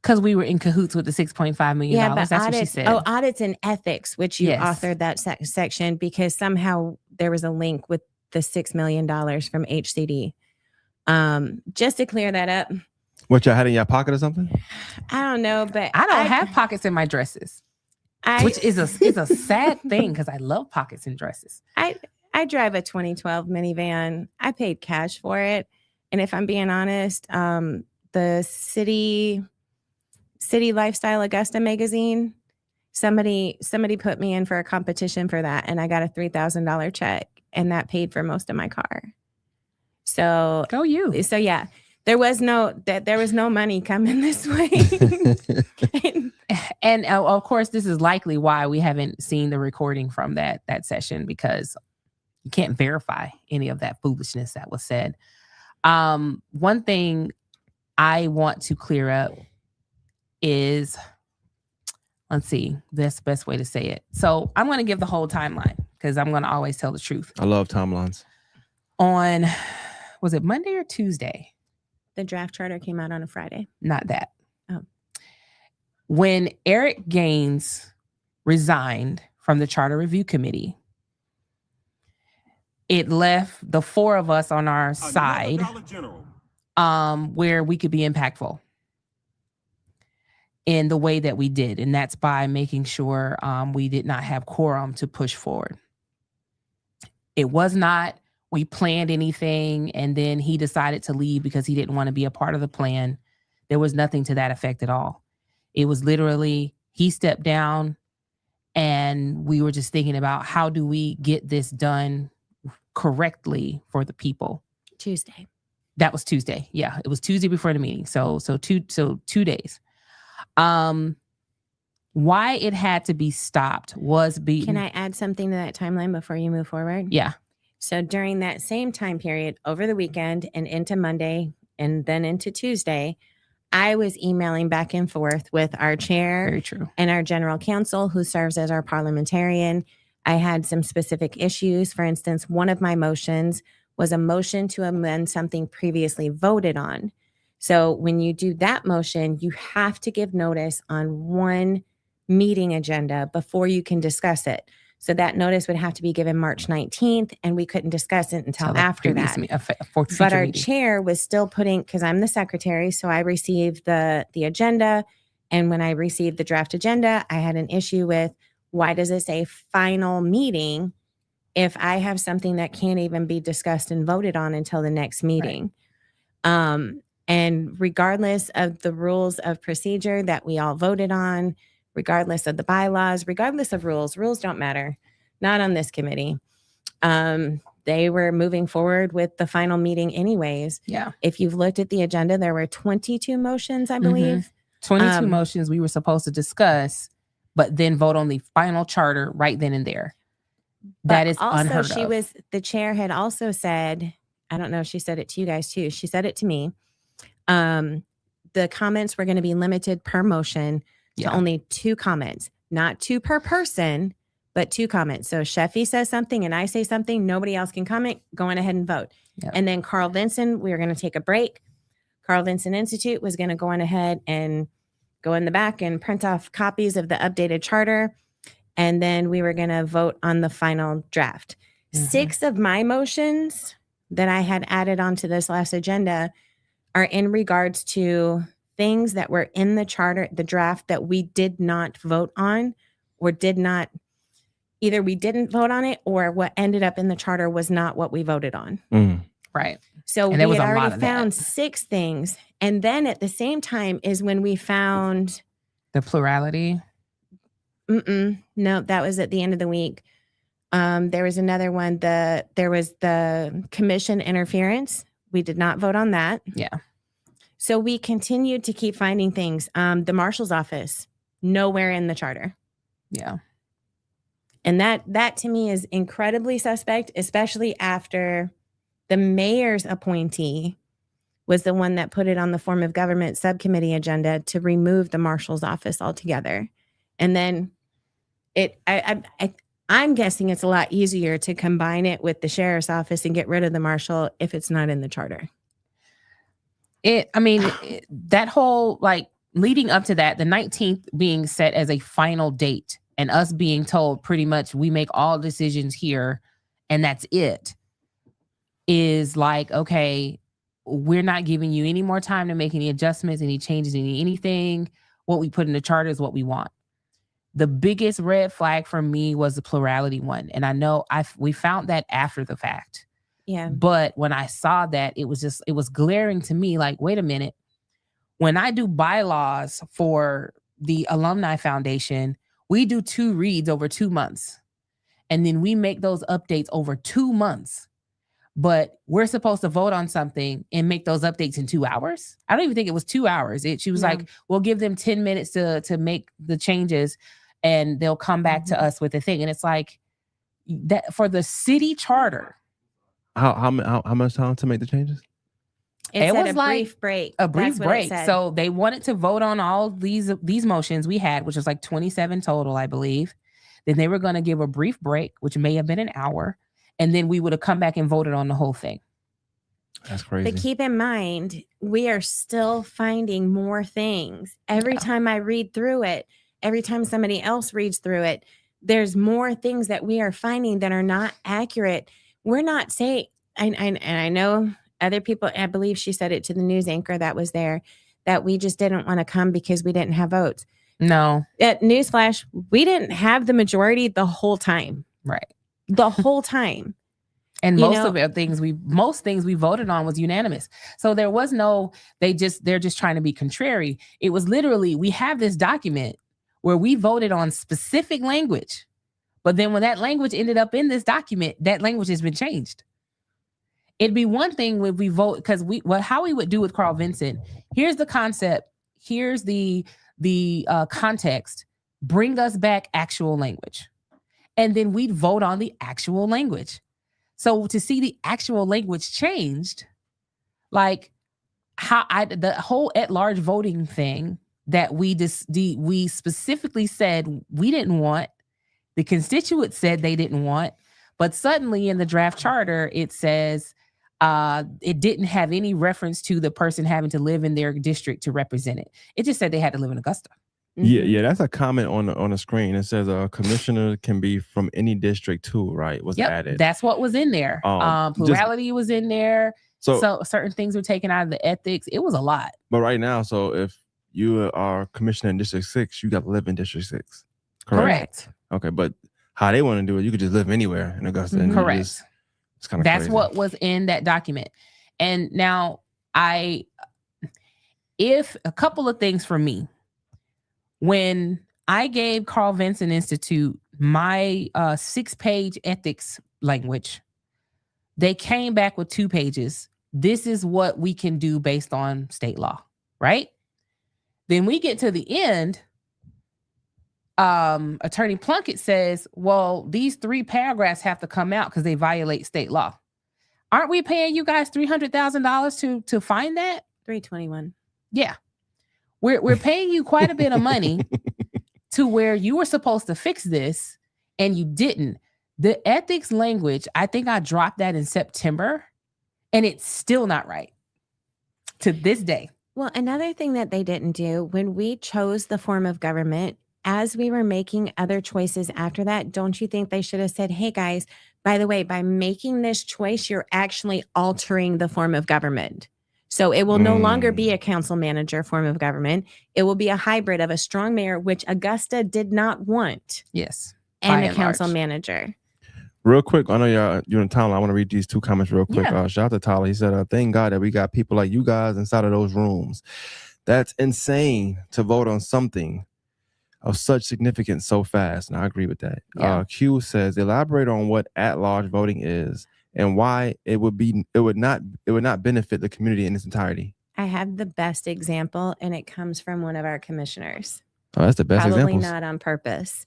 because we were in cahoots with the $6.5 million.
Yeah, but
that's what she said.
Oh, audits and ethics, which you authored that section because somehow there was a link with the $6 million from HCD. Just to clear that up.
What, y'all had in your pocket or something?
I don't know, but
I don't have pockets in my dresses, which is a sad thing because I love pockets in dresses.
I drive a 2012 minivan. I paid cash for it. And if I'm being honest, the City Lifestyle Augusta magazine, somebody put me in for a competition for that, and I got a $3,000 check, and that paid for most of my car. So
go you.
So yeah, there was no money coming this way.
and of course, this is likely why we haven't seen the recording from that session because you can't verify any of that foolishness that was said. One thing I want to clear up is let's see, that's the best way to say it. So I'm going to give the whole timeline because I'm going to always tell the truth.
I love timelines.
On, was it Monday or Tuesday?
The draft charter came out on a Friday.
Not that.
Oh.
When Eric Gaines resigned from the Charter Review Committee, it left the four of us on our side where we could be impactful in the way that we did. And that's by making sure we did not have quorum to push forward. It was not, we planned anything and then he decided to leave because he didn't want to be a part of the plan. There was nothing to that effect at all. It was literally, he stepped down and we were just thinking about how do we get this done correctly for the people.
Tuesday.
That was Tuesday. Yeah, it was Tuesday before the meeting. So 2 days. Why it had to be stopped was
Can I add something to that timeline before you move forward?
Yeah.
So during that same time period, over the weekend and into Monday and then into Tuesday, I was emailing back and forth with our chair
Very true.
and our general counsel who serves as our parliamentarian. I had some specific issues. For instance, one of my motions was a motion to amend something previously voted on. So when you do that motion, you have to give notice on one meeting agenda before you can discuss it. So that notice would have to be given March 19th, and we couldn't discuss it until after that. But our chair was still putting, because I'm the secretary, so I received the agenda. And when I received the draft agenda, I had an issue with, why does it say final meeting if I have something that can't even be discussed and voted on until the next meeting? Right. And regardless of the rules of procedure that we all voted on, regardless of the bylaws, regardless of rules don't matter. Not on this committee. They were moving forward with the final meeting anyways.
Yeah.
If you've looked at the agenda, there were 22 motions, I believe.
22 motions we were supposed to discuss, but then vote on the final charter right then and there. That is unheard of.
The chair had also said, I don't know if she said it to you guys too. She said it to me. The comments were going to be limited per motion to only 2 comments, not 2 per person, but 2 comments. So Sheffy says something and I say something, nobody else can comment, go on ahead and vote. Yep. And then Carl Vinson, we were going to take a break. Carl Vinson Institute was going to go on ahead and go in the back and print off copies of the updated charter. And then we were going to vote on the final draft. 6 of my motions that I had added onto this last agenda are in regards to things that were in the charter, the draft that we did not vote on or did not, either we didn't vote on it or what ended up in the charter was not what we voted on.
Right.
So we had already found 6 things. And then at the same time is when we found
the plurality.
No, that was at the end of the week. There was another one. There was the commission interference. We did not vote on that.
Yeah.
So we continued to keep finding things. The marshal's office, nowhere in the charter.
Yeah.
And that to me is incredibly suspect, especially after the mayor's appointee was the one that put it on the form of government subcommittee agenda to remove the marshal's office altogether. And then I'm guessing it's a lot easier to combine it with the sheriff's office and get rid of the marshal if it's not in the charter.
That whole, like, leading up to that, the 19th being set as a final date and us being told pretty much we make all decisions here and that's it, is like, okay, we're not giving you any more time to make any adjustments, any changes, anything. What we put in the charter is what we want. The biggest red flag for me was the plurality one. And I know we found that after the fact.
Yeah.
But when I saw that, it was glaring to me, like, wait a minute. When I do bylaws for the Alumni Foundation, we do 2 reads over 2 months. And then we make those updates over 2 months. But we're supposed to vote on something and make those updates in 2 hours. I don't even think it was 2 hours. She was like, we'll give them 10 minutes to make the changes and they'll come back to us with a thing. And it's like, that for the city charter.
How much time to make the changes?
It
was
said a
like
brief break.
a brief
That's what it
break.
said.
So they wanted to vote on all these motions we had, which was like 27 total, I believe. Then they were going to give a brief break, which may have been an hour, and then we would have come back and voted on the whole thing.
That's crazy.
But keep in mind, we are still finding more things. Every time I read through it, every time somebody else reads through it, there's more things that we are finding that are not accurate. We're not saying, and I know other people, I believe she said it to the news anchor that was there, that we just didn't want to come because we didn't have votes.
No.
Newsflash, we didn't have the majority the whole time.
Right.
The whole time.
And most things we voted on was unanimous. So there was no, they're just trying to be contrary. It was literally, we have this document where we voted on specific language. But then when that language ended up in this document, that language has been changed. It'd be one thing when we vote, because how we would do with Carl Vinson, here's the concept, here's the context, bring us back actual language. And then we'd vote on the actual language. So to see the actual language changed, like the whole at-large voting thing that we specifically said we didn't want, the constituents said they didn't want, but suddenly in the draft charter, it says it didn't have any reference to the person having to live in their district to represent it. It just said they had to live in Augusta.
Yeah, that's a comment on the screen. It says a commissioner can be from any district too, right? Was added.
That's what was in there. Plurality was in there. So certain things were taken out of the ethics. It was a lot.
But right now, so if you are commissioner in District 6, you got to live in District 6.
Correct.
Okay, but how they want to do it, you could just live anywhere in Augusta. And
correct.
It's kind of
That's
crazy.
what was in that document. And now if a couple of things for me. When I gave Carl Vinson Institute my 6-page ethics language, they came back with 2 pages. This is what we can do based on state law, right? Then we get to the end. Attorney Plunkett says, well, these 3 paragraphs have to come out because they violate state law. Aren't we paying you guys $300,000 to find that?
$321.
Yeah. We're paying you quite a bit of money to where you were supposed to fix this and you didn't. The ethics language, I think I dropped that in September and it's still not right to this day.
Well, another thing that they didn't do when we chose the form of government, as we were making other choices after that, don't you think they should have said, hey guys, by the way, by making this choice, you're actually altering the form of government. So it will no longer be a council manager form of government. It will be a hybrid of a strong mayor, which Augusta did not want.
Yes.
And a council manager.
Real quick, I know you're in town. I want to read these 2 comments real quick.
Yeah.
Shout out to Tyler. He said, thank God that we got people like you guys inside of those rooms. That's insane to vote on something of such significance so fast. And I agree with that.
Yeah.
Q says, elaborate on what at-large voting is and why it would not benefit the community in its entirety.
I have the best example, and it comes from one of our commissioners.
Oh, that's the best example.
Probably not on purpose.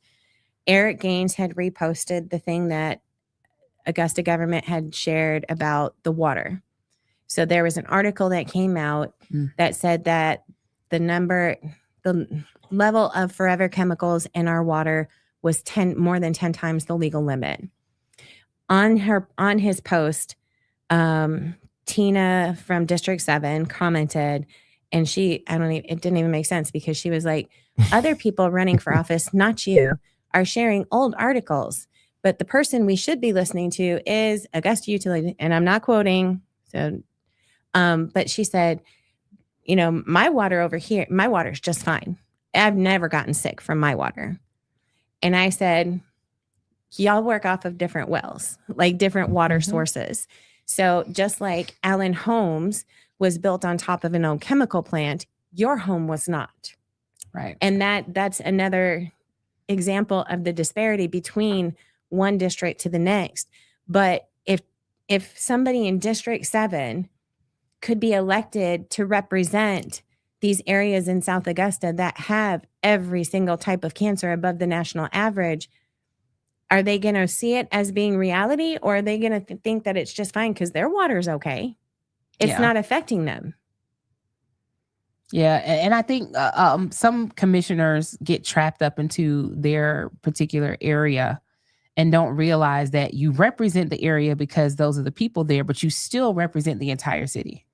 Eric Gaines had reposted the thing that Augusta government had shared about the water. So there was an article that came out that said that the level of forever chemicals in our water was more than 10 times the legal limit. On his post, Tina from District 7 commented, and it didn't even make sense because she was like, other people running for office, not you, are sharing old articles, but the person we should be listening to is Augusta Utility, and I'm not quoting. So, but she said, my water over here, my water's just fine. I've never gotten sick from my water. And I said, y'all work off of different wells, like different water sources. So just like Allen Homes was built on top of an old chemical plant, your home was not.
Right.
And that's another example of the disparity between one district to the next. But if somebody in District 7 could be elected to represent these areas in South Augusta that have every single type of cancer above the national average, are they going to see it as being reality, or are they going to think that it's just fine because their water is okay? It's not affecting them.
Yeah, and I think some commissioners get trapped up into their particular area and don't realize that you represent the area because those are the people there, but you still represent the entire city.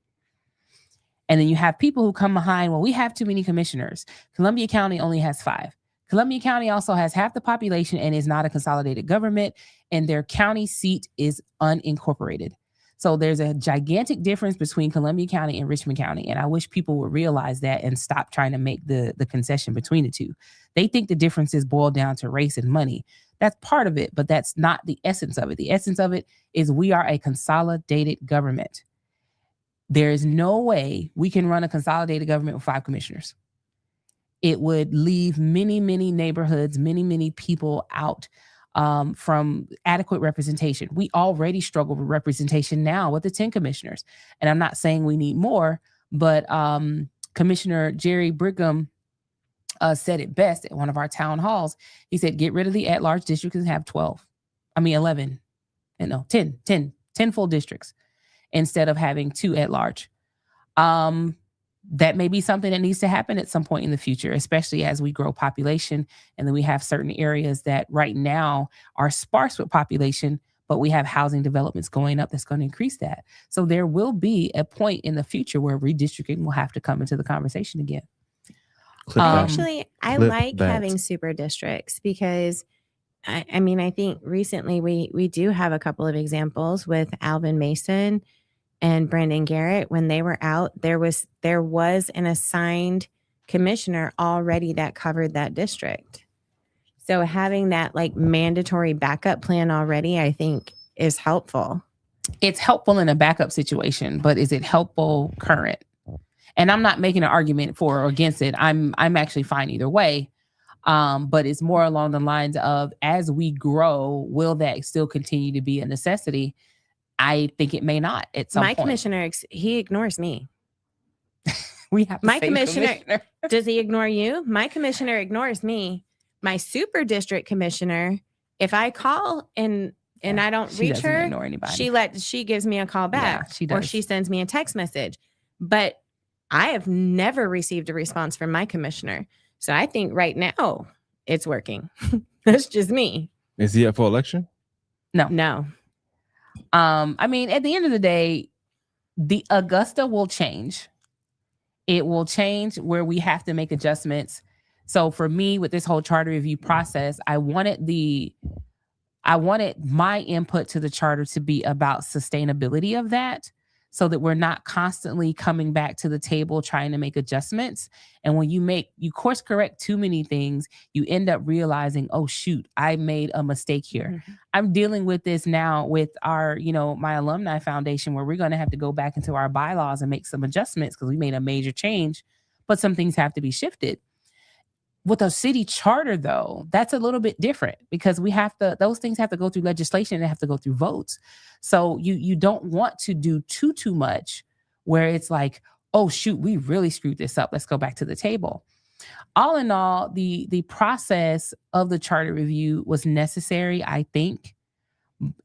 And then you have people who come behind, well, we have too many commissioners. Columbia County only has 5. Columbia County also has half the population and is not a consolidated government, and their county seat is unincorporated. So there's a gigantic difference between Columbia County and Richmond County. And I wish people would realize that and stop trying to make the concession between the two. They think the differences boil down to race and money. That's part of it, but that's not the essence of it. The essence of it is we are a consolidated government. There is no way we can run a consolidated government with 5 commissioners. It would leave many, many neighborhoods, many, many people out from adequate representation. We already struggle with representation now with the 10 commissioners. And I'm not saying we need more, but Commissioner Jerry Brigham said it best at one of our town halls. He said, get rid of the at-large districts and have 11, 10 full districts instead of having 2 at-large. That may be something that needs to happen at some point in the future, especially as we grow population. And then we have certain areas that right now are sparse with population, but we have housing developments going up that's going to increase that. So there will be a point in the future where redistricting will have to come into the conversation again.
Actually, I like having super districts because I mean, I think recently we do have a couple of examples with Alvin Mason and Brandon Garrett. When they were out, there was an assigned commissioner already that covered that district. So having that like mandatory backup plan already, I think is helpful.
It's helpful in a backup situation, but is it helpful current? And I'm not making an argument for or against it. I'm actually fine either way. But it's more along the lines of, as we grow, will that still continue to be a necessity? I think it may not at some point.
My commissioner, he ignores me.
We have
my commissioner. Does he ignore you? My commissioner ignores me. My super district commissioner, if I call and I don't reach her, she gives me a call back, or she sends me a text message. But I have never received a response from my commissioner. So I think right now it's working. That's just me.
Is he up for election?
No.
I mean, at the end of the day, the Augusta will change. It will change where we have to make adjustments. So for me, with this whole charter review process, I wanted my input to the charter to be about sustainability of that, so that we're not constantly coming back to the table trying to make adjustments. And when you course correct too many things, you end up realizing, oh shoot, I made a mistake here. Mm-hmm. I'm dealing with this now with our, my alumni foundation, where we're going to have to go back into our bylaws and make some adjustments because we made a major change, but some things have to be shifted. With a city charter, though, that's a little bit different because those things have to go through legislation and have to go through votes. So you don't want to do too much where it's like, oh, shoot, we really screwed this up. Let's go back to the table. All in all, the process of the charter review was necessary, I think.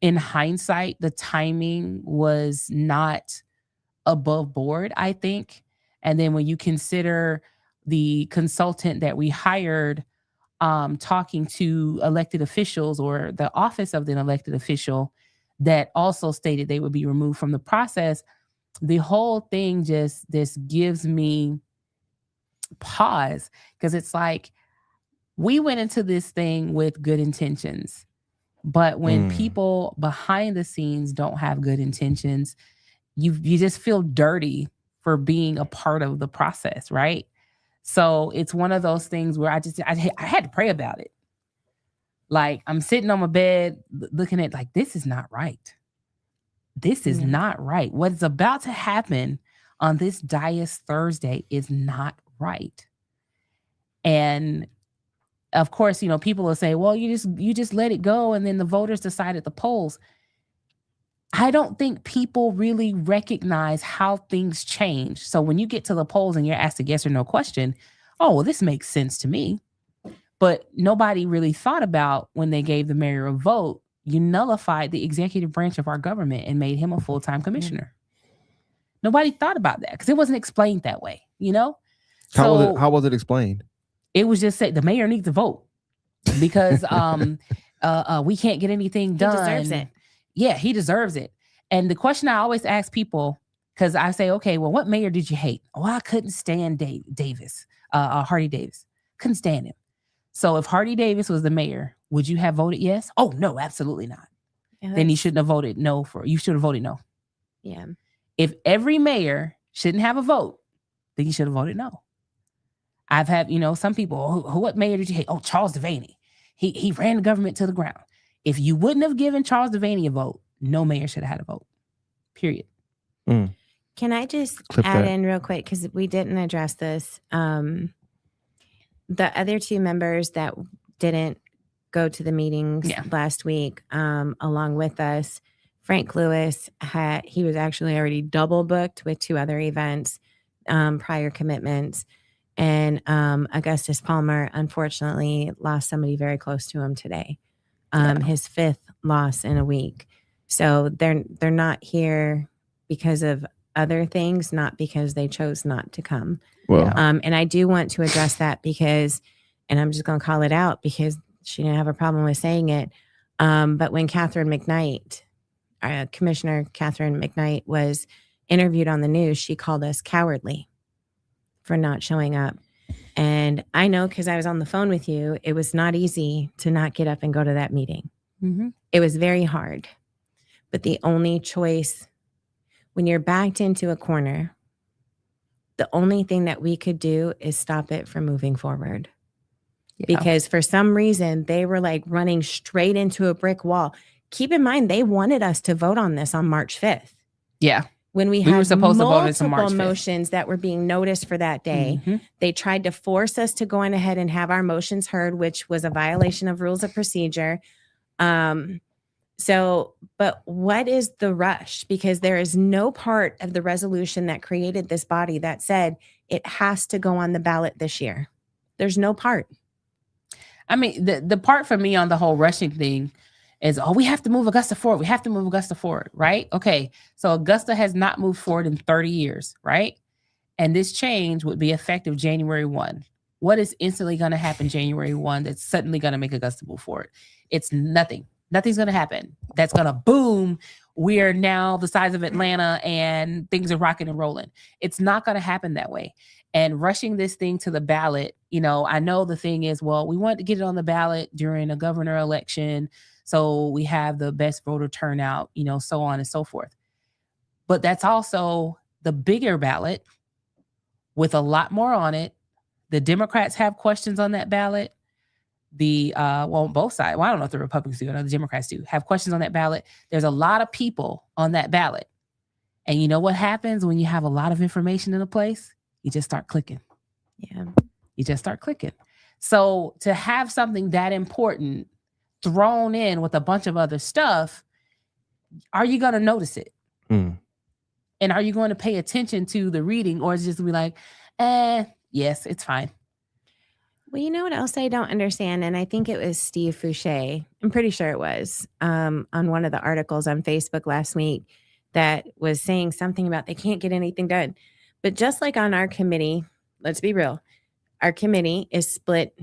In hindsight, the timing was not above board, I think. And then when you consider the consultant that we hired talking to elected officials, or the office of the elected official, that also stated they would be removed from the process, the whole thing just gives me pause, because it's like we went into this thing with good intentions, but when people behind the scenes don't have good intentions, you just feel dirty for being a part of the process, right? So it's one of those things where I had to pray about it. Like, I'm sitting on my bed looking at like, this is not right. This is not right. What's about to happen on this dais Thursday is not right. And of course, people will say, well, you just let it go and then the voters decide at the polls. I don't think people really recognize how things change. So when you get to the polls and you're asked a yes or no question, oh, well, this makes sense to me. But nobody really thought about, when they gave the mayor a vote, you nullified the executive branch of our government and made him a full-time commissioner. Nobody thought about that because it wasn't explained that way, you know?
How was it explained?
It was just said the mayor needs to vote because we can't get anything done.
He deserves it.
Yeah, he deserves it. And the question I always ask people, because I say, okay, well, what mayor did you hate? Oh, I couldn't stand Davis, Hardy Davis. Couldn't stand him. So if Hardy Davis was the mayor, would you have voted yes? Oh, no, absolutely not.
Yeah,
then you shouldn't have voted no you should have voted no.
Yeah.
If every mayor shouldn't have a vote, then you should have voted no. I've had, some people, what mayor did you hate? Oh, Charles Devaney. He ran the government to the ground. If you wouldn't have given Charles Devaney a vote, no mayor should have had a vote. Period.
Can I just add in real quick, because we didn't address this. The other two members that didn't go to the meetings last week along with us, Frank Lewis, he was actually already double booked with two other events, prior commitments. And Augustus Palmer, unfortunately, lost somebody very close to him today. His fifth loss in a week. So they're not here because of other things, not because they chose not to come.
Well,
and I do want to address that because, and I'm just going to call it out because she didn't have a problem with saying it. But when Catherine McKnight, Commissioner Catherine McKnight, was interviewed on the news, she called us cowardly for not showing up. And I know because I was on the phone with you, it was not easy to not get up and go to that meeting.
Mm-hmm.
It was very hard. But the only choice, when you're backed into a corner, the only thing that we could do is stop it from moving forward. Yeah. Because for some reason, they were like running straight into a brick wall. Keep in mind, they wanted us to vote on this on March 5th.
Yeah.
When we
were supposed to vote
multiple
on March 5th.
motions that were being noticed for that day, they tried to force us to go on ahead and have our motions heard, which was a violation of rules of procedure. But what is the rush? Because there is no part of the resolution that created this body that said it has to go on the ballot this year. There's no part.
I mean, the part for me on the whole rushing thing is, we have to move Augusta forward. We have to move Augusta forward, right? Okay, so Augusta has not moved forward in 30 years, right? And this change would be effective January 1. What is instantly going to happen January 1 that's suddenly going to make Augusta move forward? It's nothing. Nothing's going to happen. That's going to boom. We are now the size of Atlanta and things are rocking and rolling. It's not going to happen that way. And rushing this thing to the ballot, I know the thing is, well, we want to get it on the ballot during a governor election, so we have the best voter turnout, so on and so forth. But that's also the bigger ballot with a lot more on it. The Democrats have questions on that ballot. Both sides. Well, I don't know if the Republicans do. I know the Democrats do have questions on that ballot. There's a lot of people on that ballot. And you know what happens when you have a lot of information in a place? You just start clicking.
Yeah.
You just start clicking. So to have something that important thrown in with a bunch of other stuff, are you going to notice it? And are you going to pay attention to the reading, or is it just be like, yes, it's fine?
Well, you know what else I don't understand? And I think it was Steve Fouché. I'm pretty sure it was on one of the articles on Facebook last week that was saying something about they can't get anything done. But just like on our committee, let's be real, our committee is split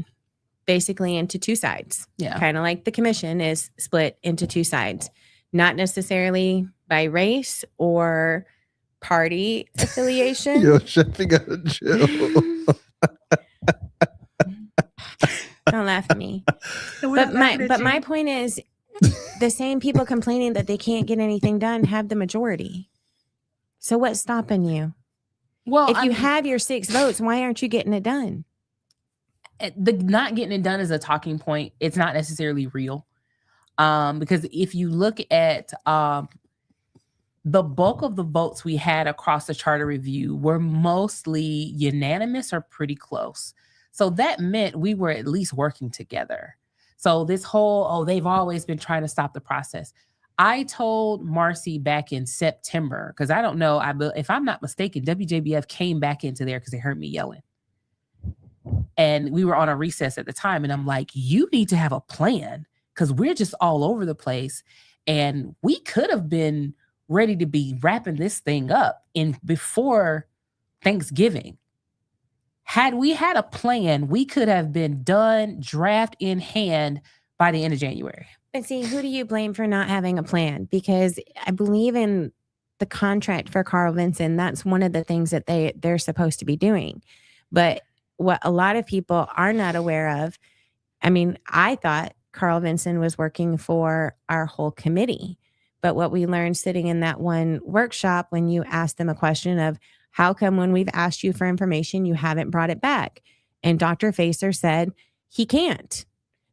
basically into two sides.
Yeah.
Kind of like the commission is split into two sides, not necessarily by race or party affiliation.
Yo, Chefy got a chill.
Don't laugh at me. But my point is, the same people complaining that they can't get anything done have the majority. So what's stopping you?
Well,
if you have your 6 votes, why aren't you getting it done?
The not getting it done is a talking point. It's not necessarily real. Because if you look at the bulk of the votes we had across the charter review were mostly unanimous or pretty close. So that meant we were at least working together. So this whole, they've always been trying to stop the process. I told Marcy back in September, because I don't know, if I'm not mistaken, WJBF came back into there because they heard me yelling. And we were on a recess at the time. And I'm like, you need to have a plan because we're just all over the place. And we could have been ready to be wrapping this thing up before Thanksgiving. Had we had a plan, we could have been done, draft in hand by the end of January.
But see, who do you blame for not having a plan? Because I believe in the contract for Carl Vinson. That's one of the things that they're supposed to be doing. But what a lot of people are not aware of, I mean, I thought Carl Vinson was working for our whole committee. But what we learned sitting in that one workshop, when you asked them a question of, how come when we've asked you for information, you haven't brought it back? And Dr. Facer said he can't.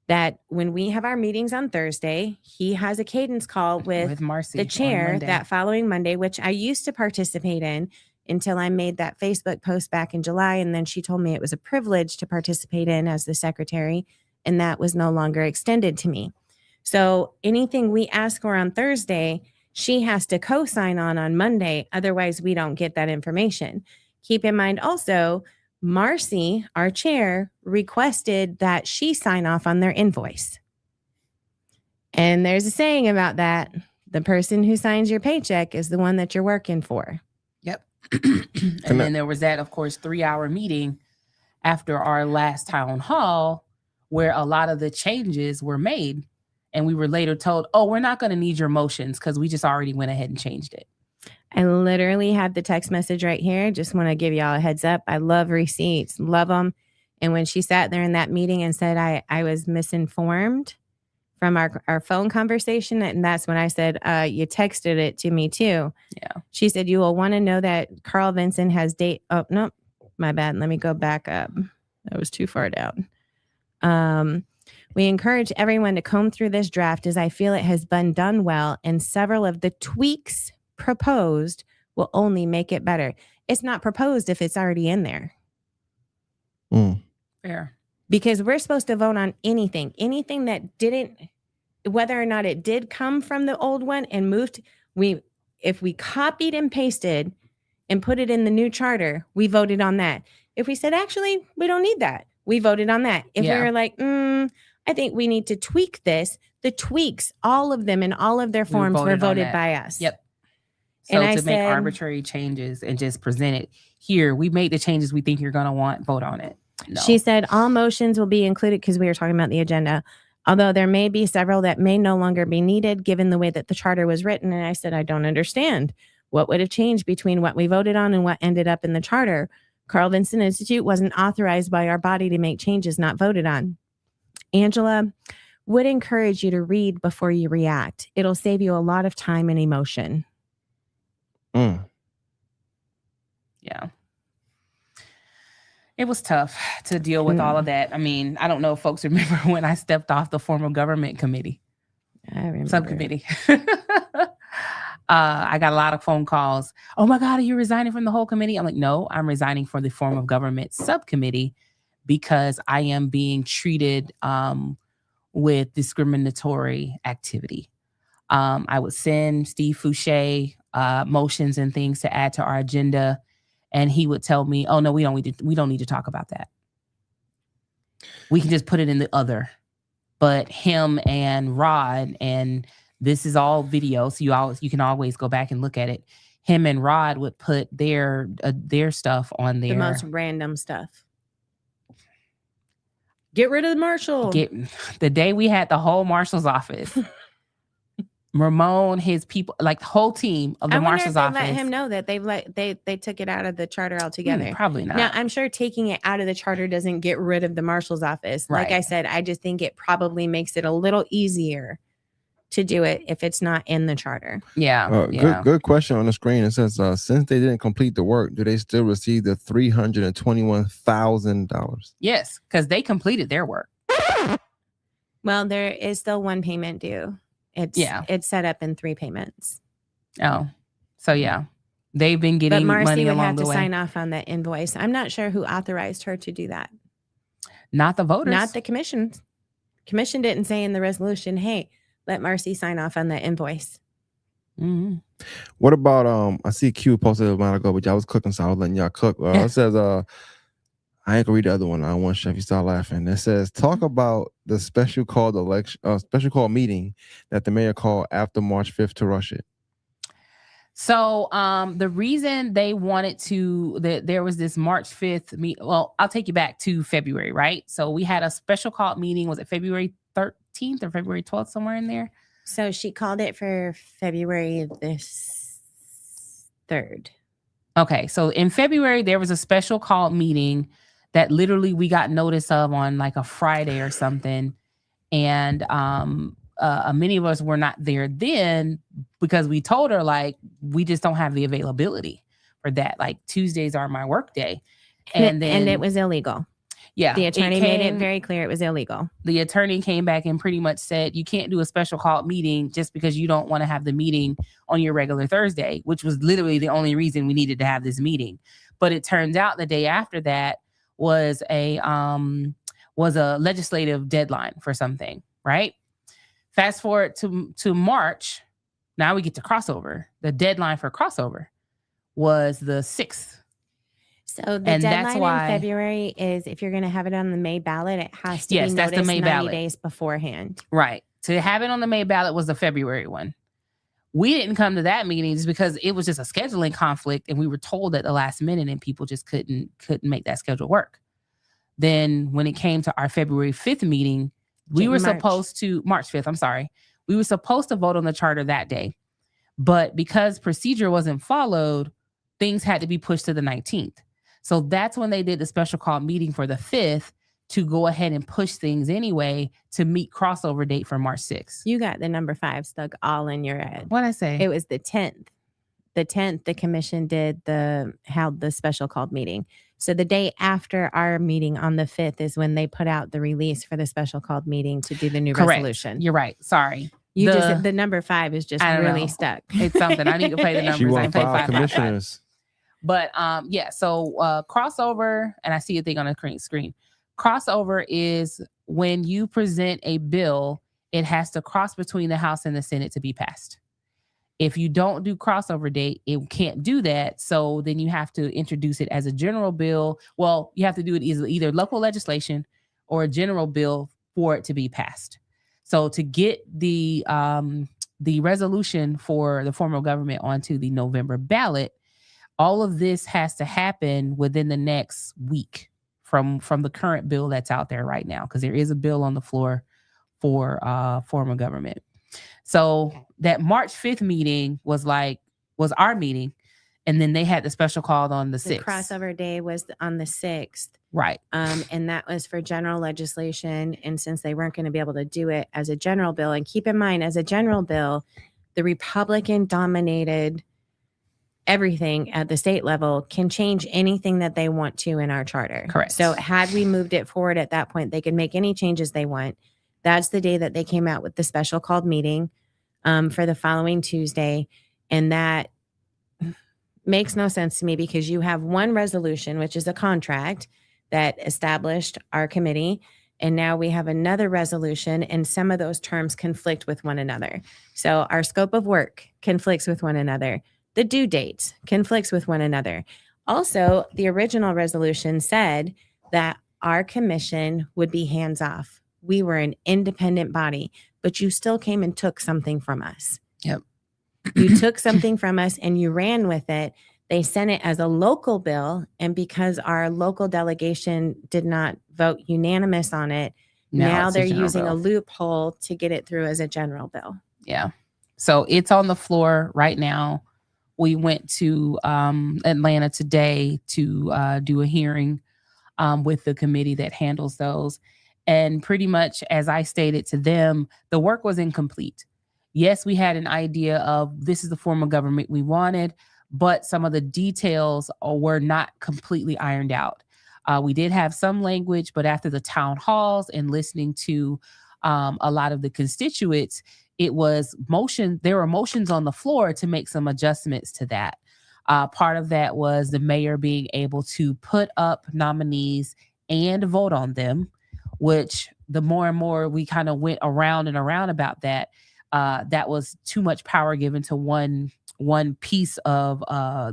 That when we have our meetings on Thursday, he has a cadence call with
Marcy,
the chair that following Monday, which I used to participate in until I made that Facebook post back in July. And then she told me it was a privilege to participate in as the secretary, and that was no longer extended to me. So anything we ask for on Thursday, she has to co-sign on Monday. Otherwise, we don't get that information. Keep in mind also, Marcy, our chair, requested that she sign off on their invoice. And there's a saying about that. The person who signs your paycheck is the one that you're working for.
Yep. And then there was that, of course, 3-hour meeting after our last town hall where a lot of the changes were made. And we were later told, oh, we're not going to need your motions because we just already went ahead and changed it.
I literally have the text message right here. Just want to give y'all a heads up. I love receipts, love them. And when she sat there in that meeting and said I was misinformed from our phone conversation, and that's when I said, you texted it to me too.
Yeah.
She said, you will want to know that Carl Vinson has date. Oh, no, my bad. Let me go back up. That was too far down. We encourage everyone to comb through this draft as I feel it has been done well, and several of the tweaks proposed will only make it better. It's not proposed if it's already in there.
Fair.
Because we're supposed to vote on anything that didn't, whether or not it did come from the old one and moved. If we copied and pasted and put it in the new charter, we voted on that. If we said, actually, we don't need that, we voted on that. If we were like, I think we need to tweak this, the tweaks, all of them in all of their forms were voted by us.
Yep. So and to make arbitrary changes and just present it here, we made the changes we think you're going to want, vote on it. No.
She said all motions will be included because we were talking about the agenda, although there may be several that may no longer be needed given the way that the charter was written. And I said, I don't understand. What would have changed between what we voted on and what ended up in the charter? Carl Vinson Institute wasn't authorized by our body to make changes not voted on. Angela, would encourage you to read before you react. It'll save you a lot of time and emotion.
Yeah. It was tough to deal with all of that. I mean, I don't know if folks remember when I stepped off the formal government committee.
I remember.
Subcommittee. I got a lot of phone calls. Oh my God, are you resigning from the whole committee? I'm like, no, I'm resigning for the form of government subcommittee because I am being treated with discriminatory activity. I would send Steve Fouché motions and things to add to our agenda, and he would tell me, "Oh no, we don't need to talk about that. We can just put it in the other." But him and Rod, and this is all video, so you can always go back and look at it. Him and Rod would put their stuff on there.
The most random stuff. Get rid of the marshal.
The day we had the whole marshal's office, Ramon, his people, like the whole team of the marshal's office.
Let him know that they took it out of the charter altogether.
Probably not.
Now, I'm sure taking it out of the charter doesn't get rid of the marshal's office.
Right.
Like I said, I just think it probably makes it a little easier to do it if it's not in the charter.
Yeah.
Good question on the screen. It says, since they didn't complete the work, do they still receive the $321,000?
Yes,
because they completed their work.
Well, there is still one payment due. It's set up in 3 payments.
Oh, so yeah, they've been getting money along the way. But Marcy would have to
sign off on that invoice. I'm not sure who authorized her to do that.
Not the voters.
Not the commission. Commission didn't say in the resolution, hey, let Marcy sign off on that invoice.
Mm-hmm.
What about I see Q posted a while ago, but y'all was cooking, so I was letting y'all cook. It says I ain't gonna read the other one. I don't want Chef. You start laughing. It says talk about the special call meeting that the mayor called after March 5th to rush it.
So the reason they wanted to, there was this March 5th meet. Well, I'll take you back to February, right? So we had a special call meeting. Was it February 13th or February 12th, somewhere in there?
So she called it for February this 3rd.
Okay. So in February, there was a special call meeting that literally we got notice of on like a Friday or something. And many of us were not there then because we told her, like, we just don't have the availability for that. Like, Tuesdays are my work day. And
it was illegal.
Yeah.
The attorney made it very clear it was illegal.
The attorney came back and pretty much said, you can't do a special call meeting just because you don't want to have the meeting on your regular Thursday, which was literally the only reason we needed to have this meeting. But it turns out the day after that was a legislative deadline for something, right? Fast forward to March. Now we get to crossover. The deadline for crossover was the 6th.
So the deadline in February is, if you're going to have it on the May ballot, it has to be noticed the May 90 ballot. Days beforehand.
Right. To have it on the May ballot was the February one. We didn't come to that meeting just because it was just a scheduling conflict, and we were told at the last minute, and people just couldn't make that schedule work. Then when it came to our February 5th meeting, we were supposed to, March 5th, I'm sorry. We were supposed to vote on the charter that day. But because procedure wasn't followed, things had to be pushed to the 19th. So that's when they did the special call meeting for the 5th to go ahead and push things anyway to meet crossover date for March 6th.
You got the number 5 stuck all in your head.
What'd I say?
It was the 10th. The 10th, the commission held the special called meeting. So the day after our meeting on the 5th is when they put out the release for the special called meeting to do the new resolution.
You're right. Sorry.
The number 5 is just really stuck.
It's something. I need to play the numbers.
She won 5 commissioners.
But so crossover, and I see a thing on the screen. Crossover is when you present a bill, it has to cross between the House and the Senate to be passed. If you don't do crossover date, it can't do that. So then you have to introduce it as a general bill. Well, you have to do it either local legislation or a general bill for it to be passed. So to get the resolution for the formal government onto the November ballot, all of this has to happen within the next week from the current bill that's out there right now, because there is a bill on the floor for formal government. So that March 5th meeting was our meeting, and then they had the special call on the 6th.
The crossover day was on the 6th.
Right.
And that was for general legislation. And since they weren't going to be able to do it as a general bill, and keep in mind, as a general bill, the Republican dominated everything at the state level can change anything that they want to in our charter.
Correct.
So had we moved it forward at that point, they could make any changes they want. That's the day that they came out with the special called meeting for the following Tuesday. And that makes no sense to me, because you have one resolution, which is a contract that established our committee. And now we have another resolution, and some of those terms conflict with one another. So our scope of work conflicts with one another. The due dates conflicts with one another. Also, the original resolution said that our commission would be hands off. We were an independent body, but you still came and took something from us.
Yep.
You took something from us and you ran with it. They sent it as a local bill. And because our local delegation did not vote unanimous on it, now they're using a loophole to get it through as a general bill.
Yeah. So it's on the floor right now. We went to Atlanta today to do a hearing with the committee that handles those. And pretty much, as I stated to them, the work was incomplete. Yes, we had an idea of this is the form of government we wanted, but some of the details were not completely ironed out. We did have some language, but after the town halls and listening to a lot of the constituents, there were motions on the floor to make some adjustments to that. Part of that was the mayor being able to put up nominees and vote on them, which the more and more we kind of went around and around about that, that was too much power given to one piece of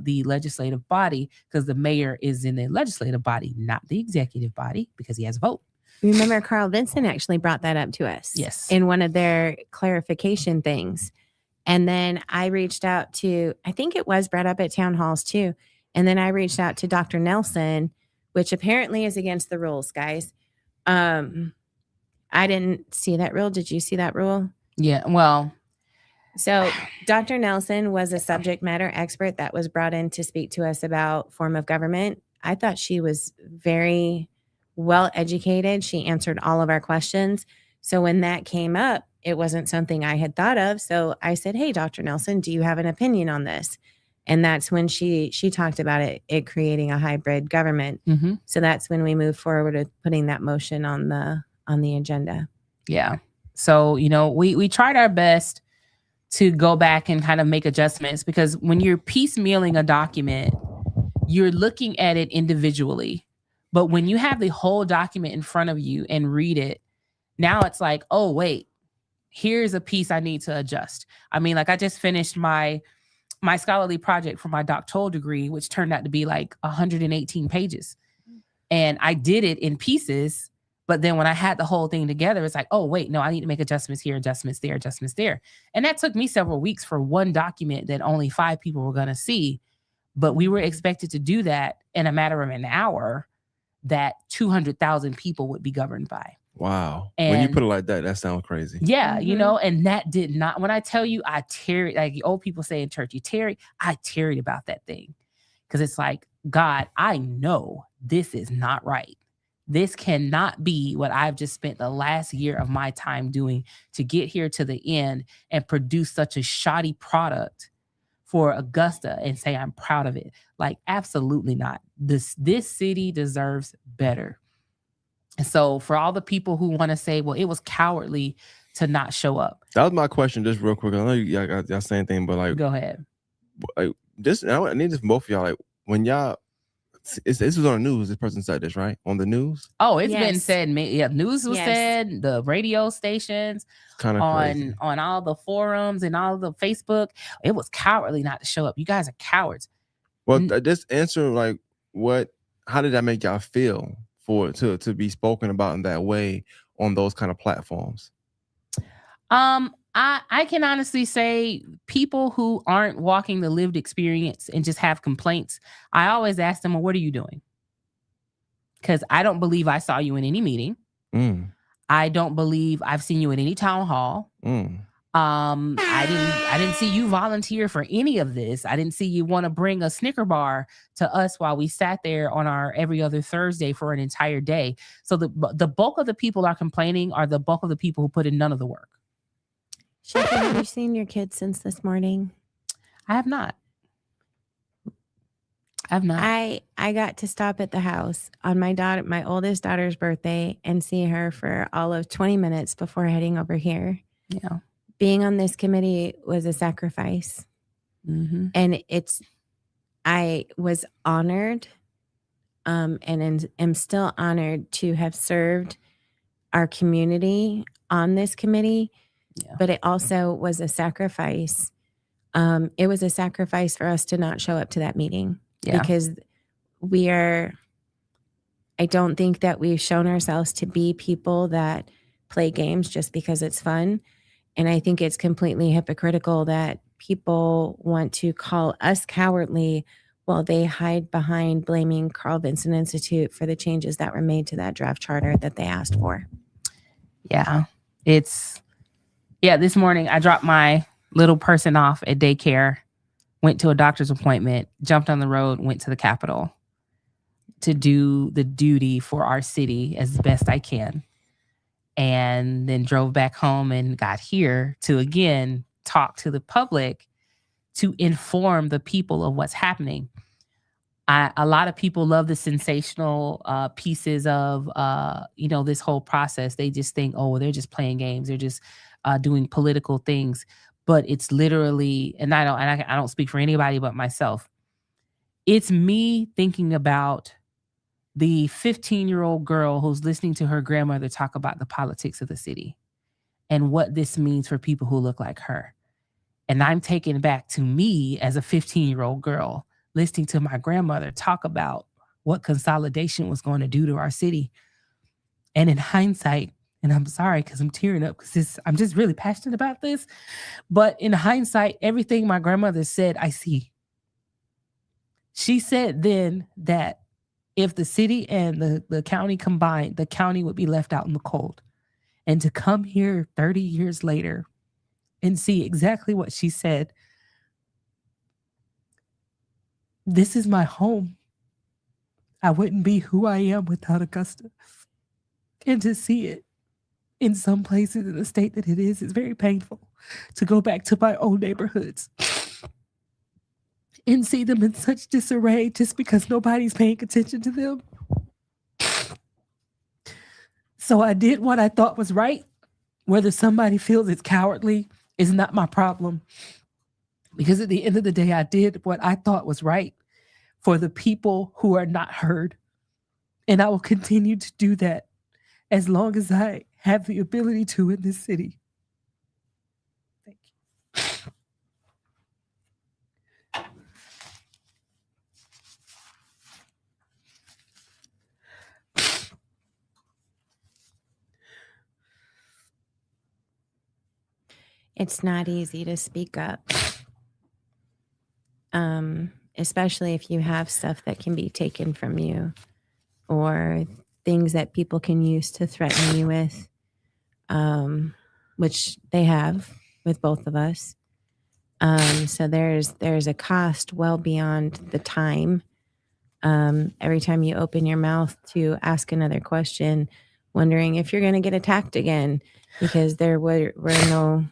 the legislative body, because the mayor is in the legislative body, not the executive body, because he has a vote.
Remember, Carl Vinson actually brought that up to us.
Yes.
In one of their clarification things. And then I reached out to, I think it was brought up at town halls too. And then I reached out to Dr. Nelson, which apparently is against the rules, guys. I didn't see that rule. Did you see that rule?
Yeah. Well,
so Dr. Nelson was a subject matter expert that was brought in to speak to us about form of government. I thought she was very well educated. She answered all of our questions. So when that came up, it wasn't something I had thought of. So I said, hey, Dr. Nelson, do you have an opinion on this? And that's when she talked about it creating a hybrid government.
Mm-hmm.
So that's when we moved forward with putting that motion on the agenda.
Yeah. So, we tried our best to go back and kind of make adjustments, because when you're piecemealing a document, you're looking at it individually. But when you have the whole document in front of you and read it, now it's like, oh, wait, here's a piece I need to adjust. I mean, like I just finished my scholarly project for my doctoral degree, which turned out to be like 118 pages. And I did it in pieces. But then when I had the whole thing together, it's like, oh, wait, no, I need to make adjustments here, adjustments there, adjustments there. And that took me several weeks for one document that only 5 people were going to see. But we were expected to do that in a matter of an hour that 200,000 people would be governed by.
Wow. And when you put it like that sounds crazy.
Yeah, and that did not, when I tell you I tarried, like old people say in church, I tarried about that thing. Because it's like, God, I know this is not right. This cannot be what I've just spent the last year of my time doing to get here to the end and produce such a shoddy product for Augusta and say I'm proud of it. Like, absolutely not. This city deserves better. And so for all the people who want to say, well, it was cowardly to not show up.
That was my question, just real quick. I know y'all saying thing, but like,
go ahead.
Like, I need this from both of y'all. Like, when y'all, this was on the news. This person said this, right? On the news?
Oh, it's been said. Yeah, news was said. The radio stations,
kind of
on all the forums and all the Facebook. It was cowardly not to show up. You guys are cowards.
Well, just answer like how did that make y'all feel for it to be spoken about in that way on those kind of platforms?
I can honestly say people who aren't walking the lived experience and just have complaints, I always ask them, well, what are you doing? Because I don't believe I saw you in any meeting. I don't believe I've seen you at any town hall. I didn't see you volunteer for any of this. I didn't see you want to bring a Snicker bar to us while we sat there on our every other Thursday for an entire day. So the bulk of the people are complaining are the bulk of the people who put in none of the work.
Shaka, have you seen your kids since this morning?
I have not.
I got to stop at the house on my oldest daughter's birthday and see her for all of 20 minutes before heading over here.
Yeah.
Being on this committee was a sacrifice.
Mm-hmm.
And I was honored and am still honored to have served our community on this committee.
Yeah.
But it also was a sacrifice. It was a sacrifice for us to not show up to that meeting because I don't think that we've shown ourselves to be people that play games just because it's fun. And I think it's completely hypocritical that people want to call us cowardly while they hide behind blaming Carl Vinson Institute for the changes that were made to that draft charter that they asked for.
Yeah, this morning I dropped my little person off at daycare, went to a doctor's appointment, jumped on the road, went to the Capitol to do the duty for our city as best I can. And then drove back home and got here to again talk to the public to inform the people of what's happening. A lot of people love the sensational pieces of this whole process. They just think, oh, they're just playing games. They're just doing political things. But it's literally, and I don't speak for anybody but myself. It's me thinking about the 15-year-old girl who's listening to her grandmother talk about the politics of the city and what this means for people who look like her. And I'm taken back to me as a 15-year-old girl listening to my grandmother talk about what consolidation was going to do to our city. And in hindsight, And I'm sorry because I'm tearing up because I'm just really passionate about this. But in hindsight, everything my grandmother said, I see. She said then that if the city and the county combined, the county would be left out in the cold. And to come here 30 years later and see exactly what she said, this is my home. I wouldn't be who I am without Augusta. And to see it in some places in the state that it is very painful. To go back to my own neighborhoods and see them in such disarray just because nobody's paying attention to them. So I did what I thought was right. Whether somebody feels it's cowardly is not my problem. Because at the end of the day, I did what I thought was right for the people who are not heard. And I will continue to do that as long as I have the ability to in this city. Thank you.
It's not easy to speak up, especially if you have stuff that can be taken from you or things that people can use to threaten you with, which they have with both of us. So there's a cost well beyond the time. Every time you open your mouth to ask another question, wondering if you're going to get attacked again, because there were no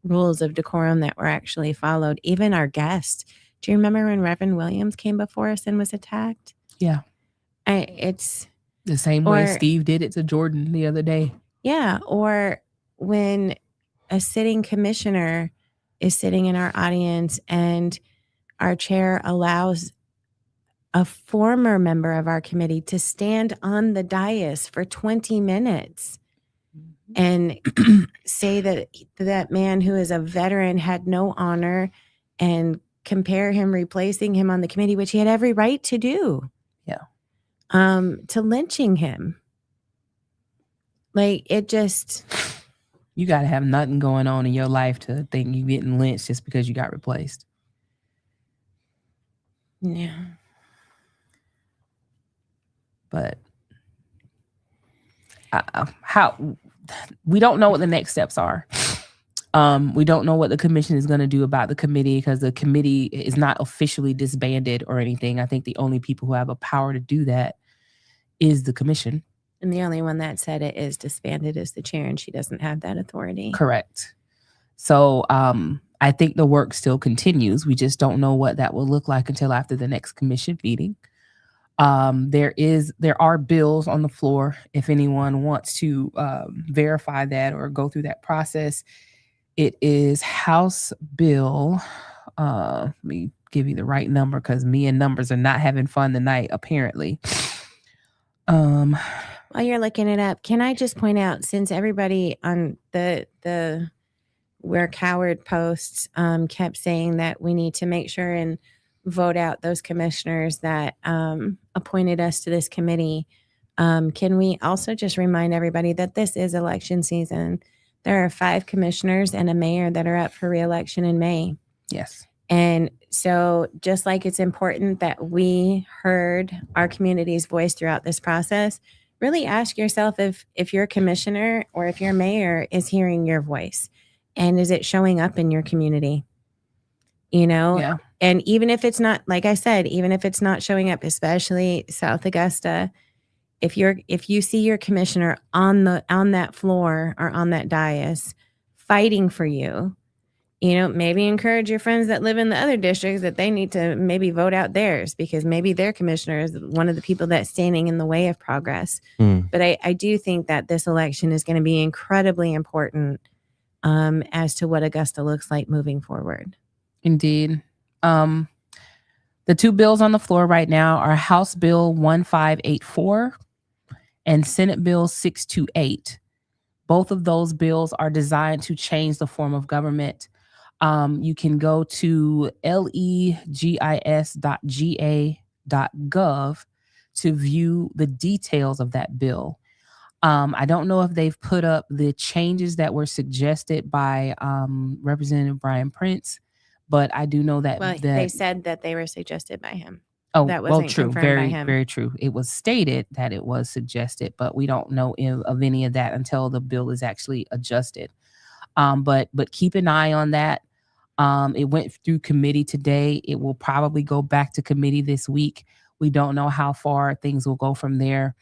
rules of decorum that were actually followed. Even our guest. Do you remember when Reverend Williams came before us and was attacked?
Yeah.
It's
the same way Steve did it to Jordan the other day.
Yeah. Or when a sitting commissioner is sitting in our audience and our chair allows a former member of our committee to stand on the dais for 20 minutes and say that that man who is a veteran had no honor and compare him replacing him on the committee, which he had every right to do.
Yeah.
To lynching him. Like, it just...
You got to have nothing going on in your life to think you're getting lynched just because you got replaced.
Yeah.
But we don't know what the next steps are. We don't know what the commission is going to do about the committee because the committee is not officially disbanded or anything. I think the only people who have a power to do that is the commission.
And the only one that said it is disbanded is the chair, and she doesn't have that authority.
Correct. So I think the work still continues. We just don't know what that will look like until after the next commission meeting. There are bills on the floor. If anyone wants to verify that or go through that process, it is House Bill. Let me give you the right number because me and numbers are not having fun tonight, apparently.
While you're looking it up, can I just point out, since everybody on the We're Coward posts kept saying that we need to make sure and vote out those commissioners that appointed us to this committee, can we also just remind everybody that this is election season? There are 5 commissioners and a mayor that are up for re-election in May.
Yes.
And so just like it's important that we heard our community's voice throughout this process, really ask yourself if your commissioner or if your mayor is hearing your voice, and is it showing up in your community? You know?
Yeah.
And even if it's not, like I said, even if it's not showing up, especially South Augusta, if you see your commissioner on that floor or on that dais fighting for you, you know, maybe encourage your friends that live in the other districts that they need to maybe vote out theirs, because maybe their commissioner is one of the people that's standing in the way of progress. But I do think that this election is going to be incredibly important as to what Augusta looks like moving forward.
Indeed. The 2 bills on the floor right now are House Bill 1584 and Senate Bill 628. Both of those bills are designed to change the form of government. You can go to legis.ga.gov to view the details of that bill. I don't know if they've put up the changes that were suggested by Representative Brian Prince, but I do know that
they said that they were suggested by him.
Oh,
that wasn't
true.
confirmed
Very,
by him.
very true. It was stated that it was suggested, but we don't know of any of that until the bill is actually adjusted. But keep an eye on that. It went through committee today. It will probably go back to committee this week. We don't know how far things will go from there.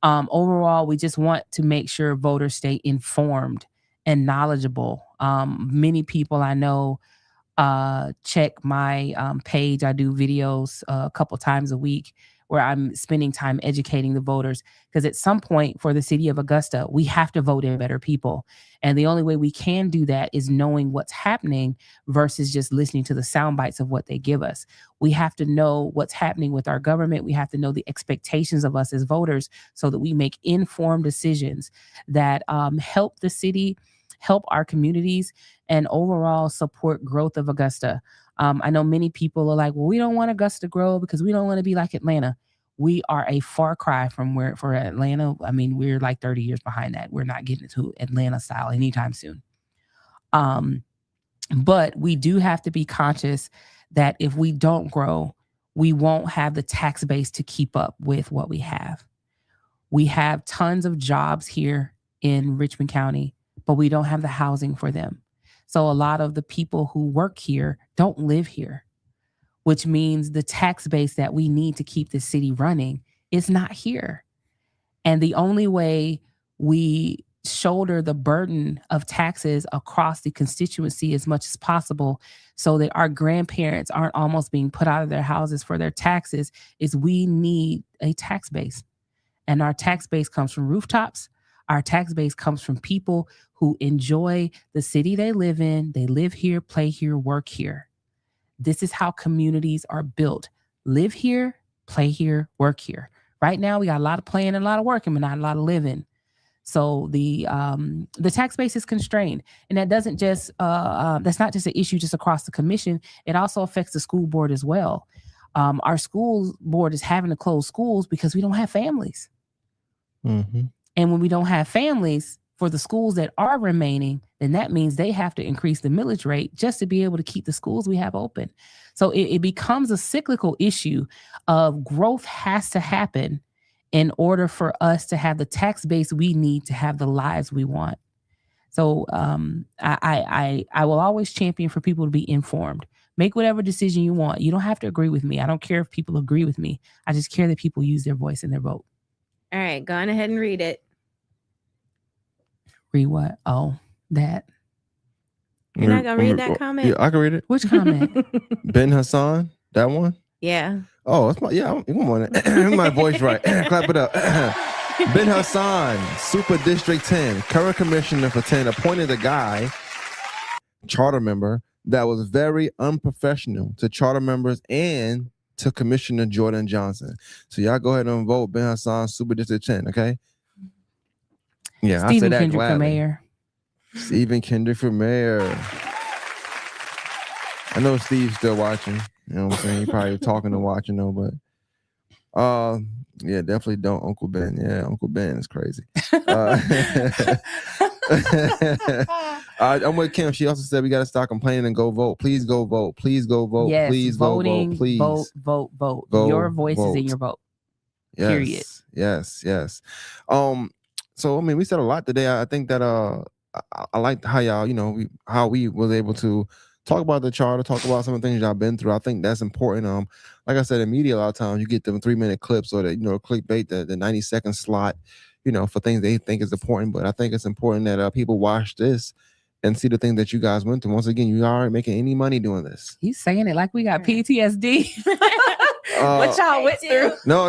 Overall, we just want to make sure voters stay informed and knowledgeable. Many people I know check my page. I do videos a couple times a week where I'm spending time educating the voters, because at some point for the city of Augusta, we have to vote in better people. And the only way we can do that is knowing what's happening versus just listening to the sound bites of what they give us. We have to know what's happening with our government. We have to know the expectations of us as voters so that we make informed decisions that help the city, help our communities, and overall support growth of Augusta. I know many people are like, well, we don't want Augusta to grow because we don't want to be like Atlanta. We are a far cry from for Atlanta. I mean, we're like 30 years behind that. We're not getting to Atlanta style anytime soon. But we do have to be conscious that if we don't grow, we won't have the tax base to keep up with what we have. We have tons of jobs here in Richmond County, but we don't have the housing for them. So a lot of the people who work here don't live here, which means the tax base that we need to keep the city running is not here. And the only way we shoulder the burden of taxes across the constituency as much as possible so that our grandparents aren't almost being put out of their houses for their taxes is we need a tax base. And our tax base comes from rooftops. Our tax base comes from people who enjoy the city they live in. They live here, play here, work here. This is how communities are built. Live here, play here, work here. Right now, we got a lot of playing and a lot of working, but not a lot of living. So the tax base is constrained. And that doesn't just, that's not just an issue just across the commission. It also affects the school board as well. Our school board is having to close schools because we don't have families.
Mm-hmm.
And when we don't have families for the schools that are remaining, then that means they have to increase the millage rate just to be able to keep the schools we have open. So it becomes a cyclical issue of growth has to happen in order for us to have the tax base we need to have the lives we want. So I will always champion for people to be informed. Make whatever decision you want. You don't have to agree with me. I don't care if people agree with me. I just care that people use their voice and their vote.
All right, go on ahead and read it.
Read what? Oh, that.
You're not gonna read that comment?
Yeah, I can read it.
Which comment?
Ben Hassan, that one?
Yeah.
Oh, that's my, yeah, come on. My voice right. Clap it up. Ben Hassan, Super District 10, current commissioner for 10, appointed a guy, charter member, that was very unprofessional to charter members and to Commissioner Jordan Johnson. So y'all go ahead and vote Ben Hassan, Super District 10, okay? Yeah, I say that
Kendrick
gladly.
for mayor.
Stephen Kendrick for mayor. I know Steve's still watching. You know what I'm saying? He probably talking and watching though, but yeah, definitely don't Uncle Ben. Yeah, Uncle Ben is crazy. I'm with Kim. She also said we got to stop complaining and go vote. Please go vote. Please go vote.
Yes,
please
voting,
go vote. Please
vote.
Go
your voice
vote.
is in your vote.
Yes,
period.
Yes. So I mean, we said a lot today. I think that I liked how y'all, how we was able to talk about the charter, talk about some of the things y'all been through. I think that's important. Like I said, in media, a lot of times you get them 3-minute clips or the clickbait, the 90-second slot, for things they think is important. But I think it's important that people watch this and see the thing that you guys went through. Once again, you aren't making any money doing this.
He's saying it like we got PTSD. What y'all went through?
No.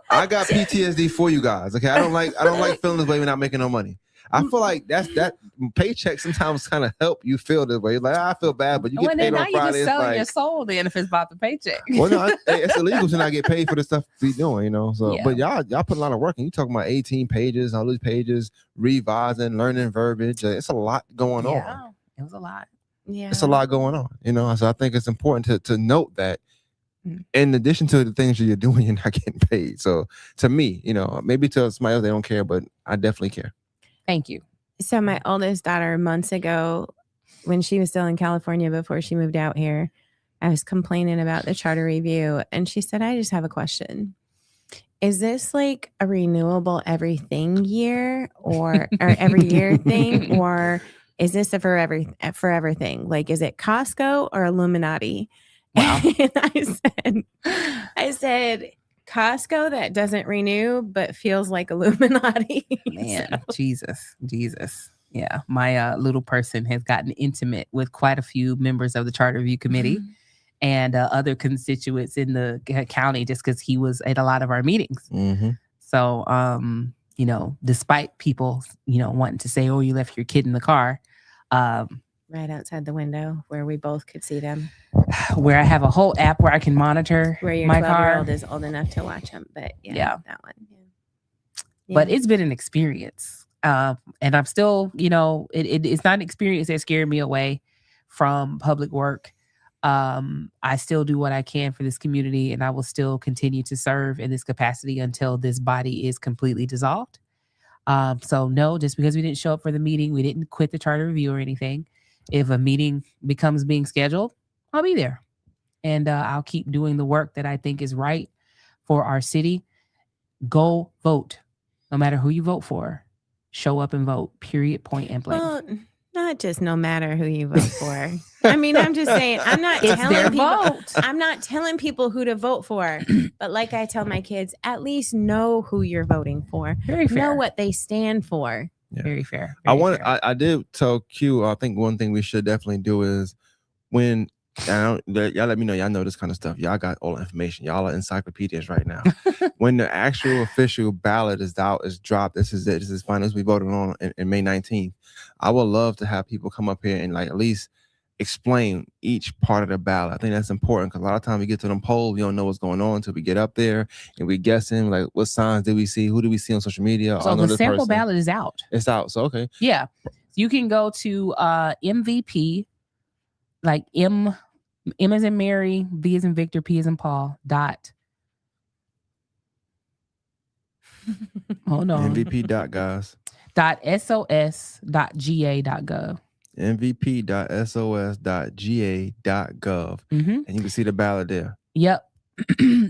I got PTSD for you guys. Okay, I don't like feeling this way when not making no money. I feel like that paycheck sometimes kind of help you feel this way. Like I feel bad, but you get paid on Friday.
You just selling your soul then if it's about the paycheck.
Well, no, it's illegal to not get paid for the stuff we doing, So, yeah. But y'all put a lot of work in. You talking about 18 pages, all these pages, revising, learning verbiage. It's a lot going on.
It was a lot.
Yeah,
it's a lot going on. So I think it's important to note that in addition to the things you're doing, you're not getting paid. So to me, maybe to somebody else they don't care, but I definitely care.
Thank you.
So my oldest daughter, months ago, when she was still in California before she moved out here, I was complaining about the charter review, and she said, "I just have a question. Is this like a renewable everything year or every year thing, or is this a forever thing? Like, is it Costco or Illuminati?"
Wow.
And I said, Costco that doesn't renew but feels like Illuminati.
Man, Jesus. Yeah, my little person has gotten intimate with quite a few members of the Charter Review Committee and other constituents in the county just because he was at a lot of our meetings. So, despite people, wanting to say, "Oh, you left your kid in the car,"
right outside the window where we both could see them.
Where I have a whole app where I can monitor
where your
my
12-year-old is old enough to watch them. But yeah. That one. Yeah.
But it's been an experience. And I'm still, it's not an experience that scared me away from public work. I still do what I can for this community, and I will still continue to serve in this capacity until this body is completely dissolved. So no, just because we didn't show up for the meeting, we didn't quit the charter review or anything. If a meeting becomes being scheduled, I'll be there. And I'll keep doing the work that I think is right for our city. Go vote. No matter who you vote for, show up and vote, period, point and blank.
Well, not just no matter who you vote for. I mean, I'm just saying, I'm not telling people who to vote for. But like I tell my kids, at least know who you're voting for.
Very fair.
Know what they stand for.
Yeah.
Very fair.
I did tell Q, I think one thing we should definitely do is when y'all let me know y'all know this kind of stuff. Y'all got all the information. Y'all are encyclopedias right now. When the actual official ballot is dropped, this is it. This is finals we voted on in May 19th. I would love to have people come up here and like at least explain each part of the ballot. I think that's important because a lot of times we get to them polls, we don't know what's going on until we get up there and we guessing like what signs did we see, who do we see on social media.
So the sample ballot is out.
It's out. So okay.
Yeah, you can go to MVP, like M as in Mary, V as in Victor, P as in Paul, hold on.
MVP.guys.
.sos.ga.gov.
MVP.sos.ga.gov. And you can see the ballot there.
Yep.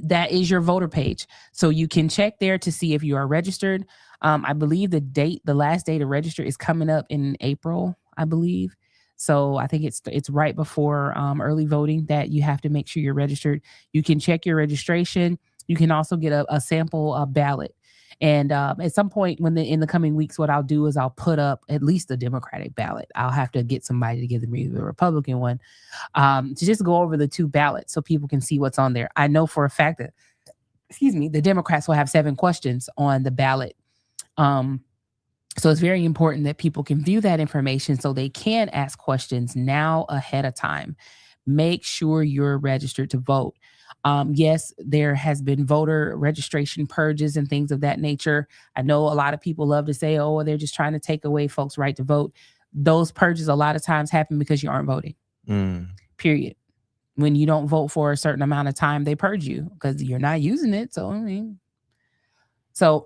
That is your voter page. So you can check there to see if you are registered. I believe the last day to register is coming up in April, I believe. So I think it's right before early voting that you have to make sure you're registered. You can check your registration. You can also get a sample ballot. And at some point in the coming weeks, what I'll do is I'll put up at least a Democratic ballot. I'll have to get somebody to give me the Republican one to just go over the two ballots so people can see what's on there. I know for a fact that, the Democrats will have 7 questions on the ballot. So it's very important that people can view that information so they can ask questions now ahead of time. Make sure you're registered to vote. Yes, there has been voter registration purges and things of that nature. I know a lot of people love to say, "Oh, they're just trying to take away folks' right to vote." Those purges a lot of times happen because you aren't voting. Period. When you don't vote for a certain amount of time, they purge you because you're not using it. So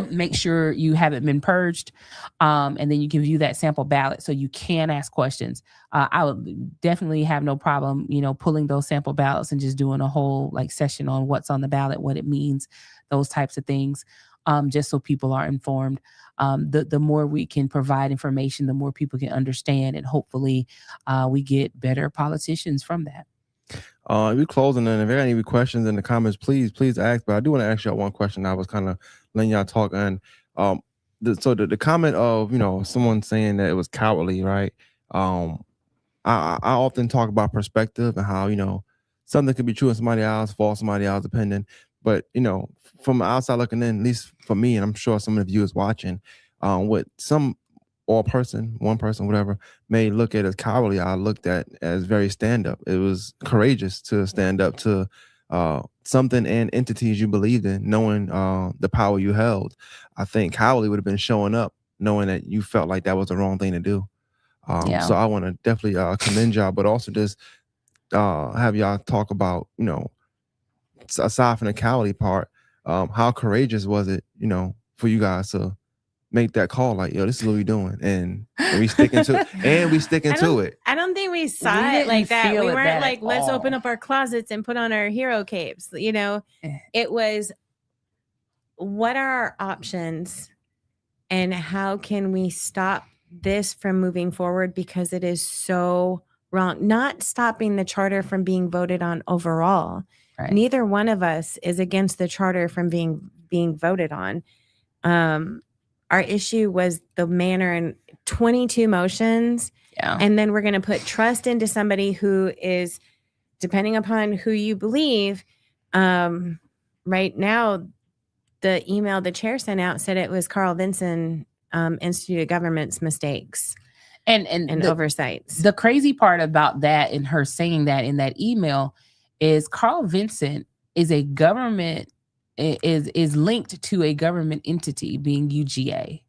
make sure you haven't been purged. And then you can view that sample ballot so you can ask questions. I would definitely have no problem, pulling those sample ballots and just doing a whole session on what's on the ballot, what it means, those types of things, just so people are informed. The more we can provide information, the more people can understand, and hopefully we get better politicians from that.
We're closing, and if there are any questions in the comments, please ask. But I do want to ask y'all one question. I was kind of letting y'all talk, and the comment of someone saying that it was cowardly, right? I often talk about perspective and how something could be true in somebody else, false somebody else, depending. But from outside looking in, at least for me, and I'm sure some of the viewers watching, what one person, whatever, may look at as cowardly, I looked at as very stand-up. It was courageous to stand up to something and entities you believed in, knowing the power you held. I think cowardly would have been showing up, knowing that you felt like that was the wrong thing to do. So I want to definitely commend y'all, but also just have y'all talk about, aside from the cowardly part, how courageous was it, for you guys to make that call? Like, yo, this is what we're doing, and we sticking to it.
I don't think we saw it like that. We weren't like, let's open up our closets and put on our hero capes. It was, what are our options and how can we stop this from moving forward, because it is so wrong. Not stopping the charter from being voted on overall. Right. Neither one of us is against the charter from being voted on. Our issue was the manner, and 22 motions. Yeah. And then we're going to put trust into somebody who is, depending upon who you believe, right now, the email the chair sent out said it was Carl Vinson, Institute of Government's mistakes and oversights.
The crazy part about that, and her saying that in that email, is Carl Vinson is a government, is linked to a government entity, being UGA.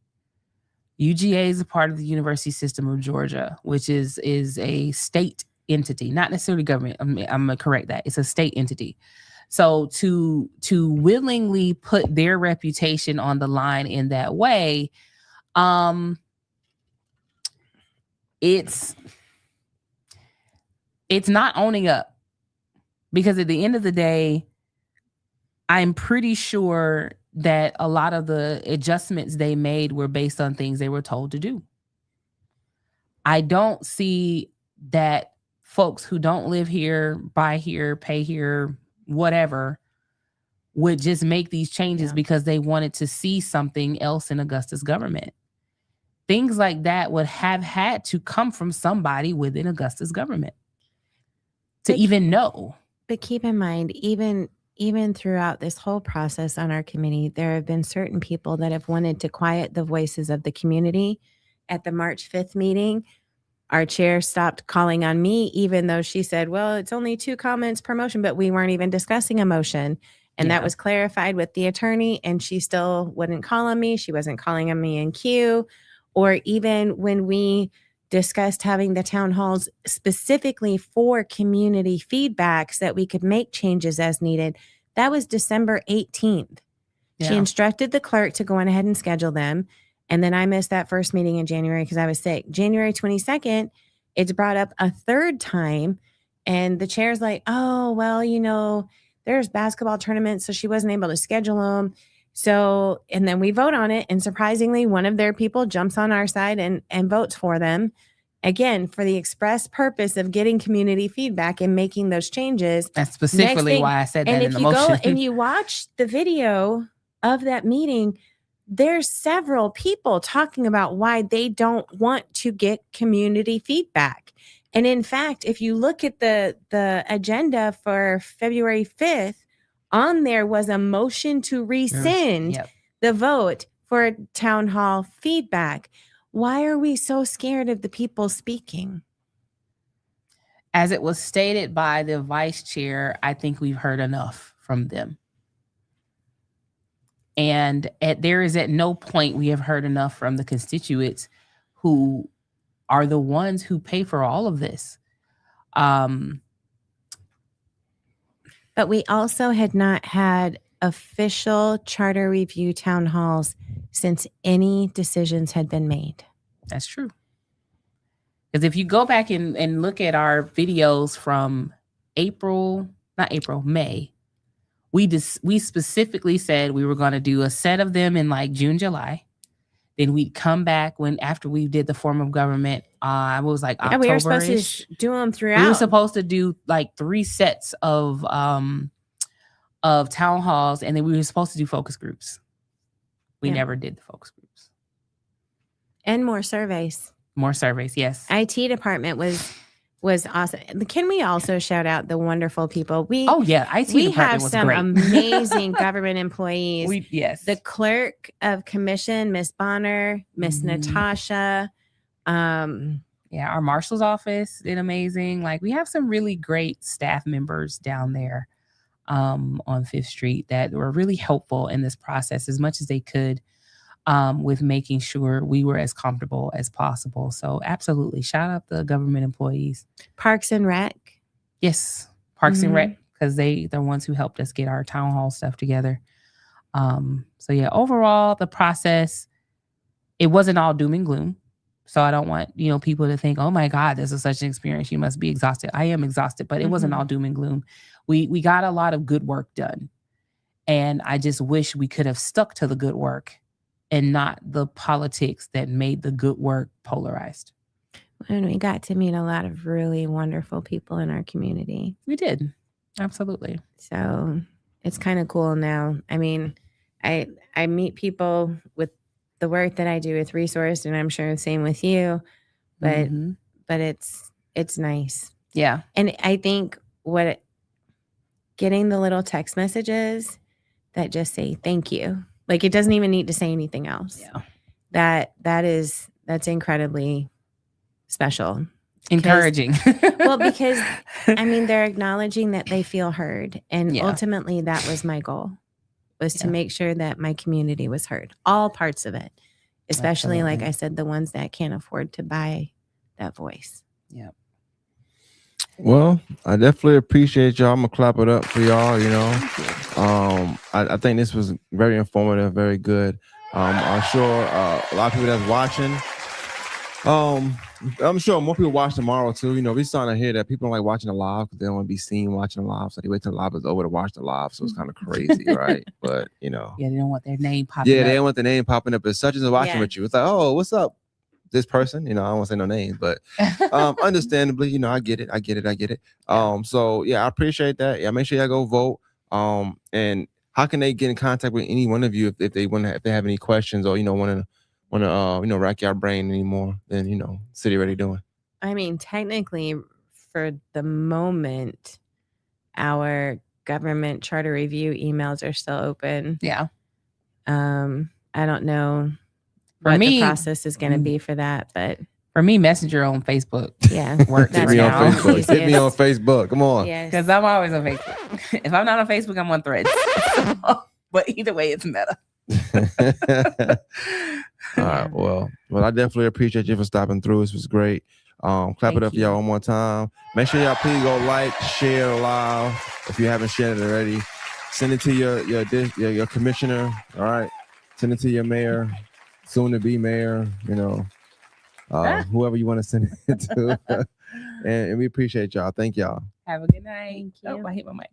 UGA is a part of the University System of Georgia, which is a state entity, not necessarily government. I'm gonna correct that. It's a state entity. So to willingly put their reputation on the line in that way, it's not owning up, because at the end of the day, I'm pretty sure that a lot of the adjustments they made were based on things they were told to do. I don't see that folks who don't live here, buy here, pay here, whatever, would just make these changes because they wanted to see something else in Augusta's government. Things like that would have had to come from somebody within Augusta's government to even know.
But keep in mind, even throughout this whole process on our committee, there have been certain people that have wanted to quiet the voices of the community. At the March 5th meeting, our chair stopped calling on me, even though she said, well, it's only 2 comments per motion, but we weren't even discussing a motion. And that was clarified with the attorney, and she still wouldn't call on me. She wasn't calling on me in queue. Or even when we discussed having the town halls specifically for community feedback so that we could make changes as needed, that was December 18th. Yeah. She instructed the clerk to go on ahead and schedule them. And then I missed that first meeting in January because I was sick. January 22nd, it's brought up a third time. And the chair's like, oh, well, there's basketball tournaments, so she wasn't able to schedule them. So, and then we vote on it. And surprisingly, one of their people jumps on our side and votes for them. Again, for the express purpose of getting community feedback and making those changes.
That's specifically why I said that in the motion. And if you
go and you watch the video of that meeting, there's several people talking about why they don't want to get community feedback. And in fact, if you look at the agenda for February 5th, on there was a motion to rescind the vote for town hall feedback. Why are we so scared of the people speaking?
As it was stated by the vice chair, I think we've heard enough from them. And there is at no point we have heard enough from the constituents who are the ones who pay for all of this.
But we also had not had official charter review town halls since any decisions had been made.
That's true. Because if you go back and look at our videos from May, we specifically said we were going to do a set of them in like June, July. Then we'd come back after we did the form of government. I was like October-ish.
We were supposed to do them throughout.
We were supposed to do like 3 sets of town halls, and then we were supposed to do focus groups. We never did the focus groups.
And more surveys.
More surveys, yes.
IT department was awesome. Can we also shout out the wonderful people?
IT department was great. We have
some amazing government employees.
Yes.
The clerk of commission, Miss Bonner, Miss Natasha.
Our marshal's office did amazing. Like, we have some really great staff members down there on 5th Street that were really helpful in this process as much as they could with making sure we were as comfortable as possible. So absolutely. Shout out the government employees.
Parks and Rec.
Yes. Parks and Rec because they're the ones who helped us get our town hall stuff together. So yeah, overall the process, it wasn't all doom and gloom. So I don't want, people to think, oh my God, this is such an experience. You must be exhausted. I am exhausted, but it wasn't all doom and gloom. We got a lot of good work done. And I just wish we could have stuck to the good work and not the politics that made the good work polarized.
And we got to meet a lot of really wonderful people in our community.
We did. Absolutely.
So it's kind of cool now. I mean, I meet people with the work that I do with Resource, and I'm sure the same with you, but it's nice.
Yeah.
And I think getting the little text messages that just say thank you. Like, it doesn't even need to say anything else.
Yeah.
That's incredibly special.
Encouraging.
Well, because I mean, they're acknowledging that they feel heard. And ultimately that was my goal, was to make sure that my community was heard. All parts of it. Especially,
Absolutely.
like I said, the ones that can't afford to buy that voice.
Yeah.
Well, I definitely appreciate y'all. I'm gonna clap it up for y'all. I think this was very informative, very good. I'm sure a lot of people that's watching. I'm sure more people watch tomorrow too. We starting to hear that people don't like watching the live because they don't want to be seen watching the live, so they wait till the live is over to watch the live. So it's kind of crazy, right? But
yeah, they don't want their name popping.
Yeah,
up.
they don't want the name popping up. As such as watching with you, it's like, oh, what's up, this person? I don't want to say no names, but understandably, I get it. So yeah, I appreciate that. Yeah, make sure y'all go vote. And how can they get in contact with any one of you if they have any questions or want to rack your brain anymore than City Ready doing?
I mean, technically, for the moment, our government charter review emails are still open.
Yeah.
I don't know what the process is going to be for that, but
for me, Messenger on Facebook.
Yeah,
works.
Hit me on Facebook. Hit me on Facebook. Come on.
Because I'm always on Facebook. If I'm not on Facebook, I'm on Threads. But either way, it's Meta.
All right. Well, I definitely appreciate you for stopping through. This was great. Clap it up for y'all one more time. Make sure y'all please go like, share live if you haven't shared it already. Send it to your commissioner. All right. Send it to your mayor, soon to be mayor. Whoever you want to send it to. and we appreciate y'all. Thank y'all.
Have a good night.
Thank you.
Oh, I hit my mic.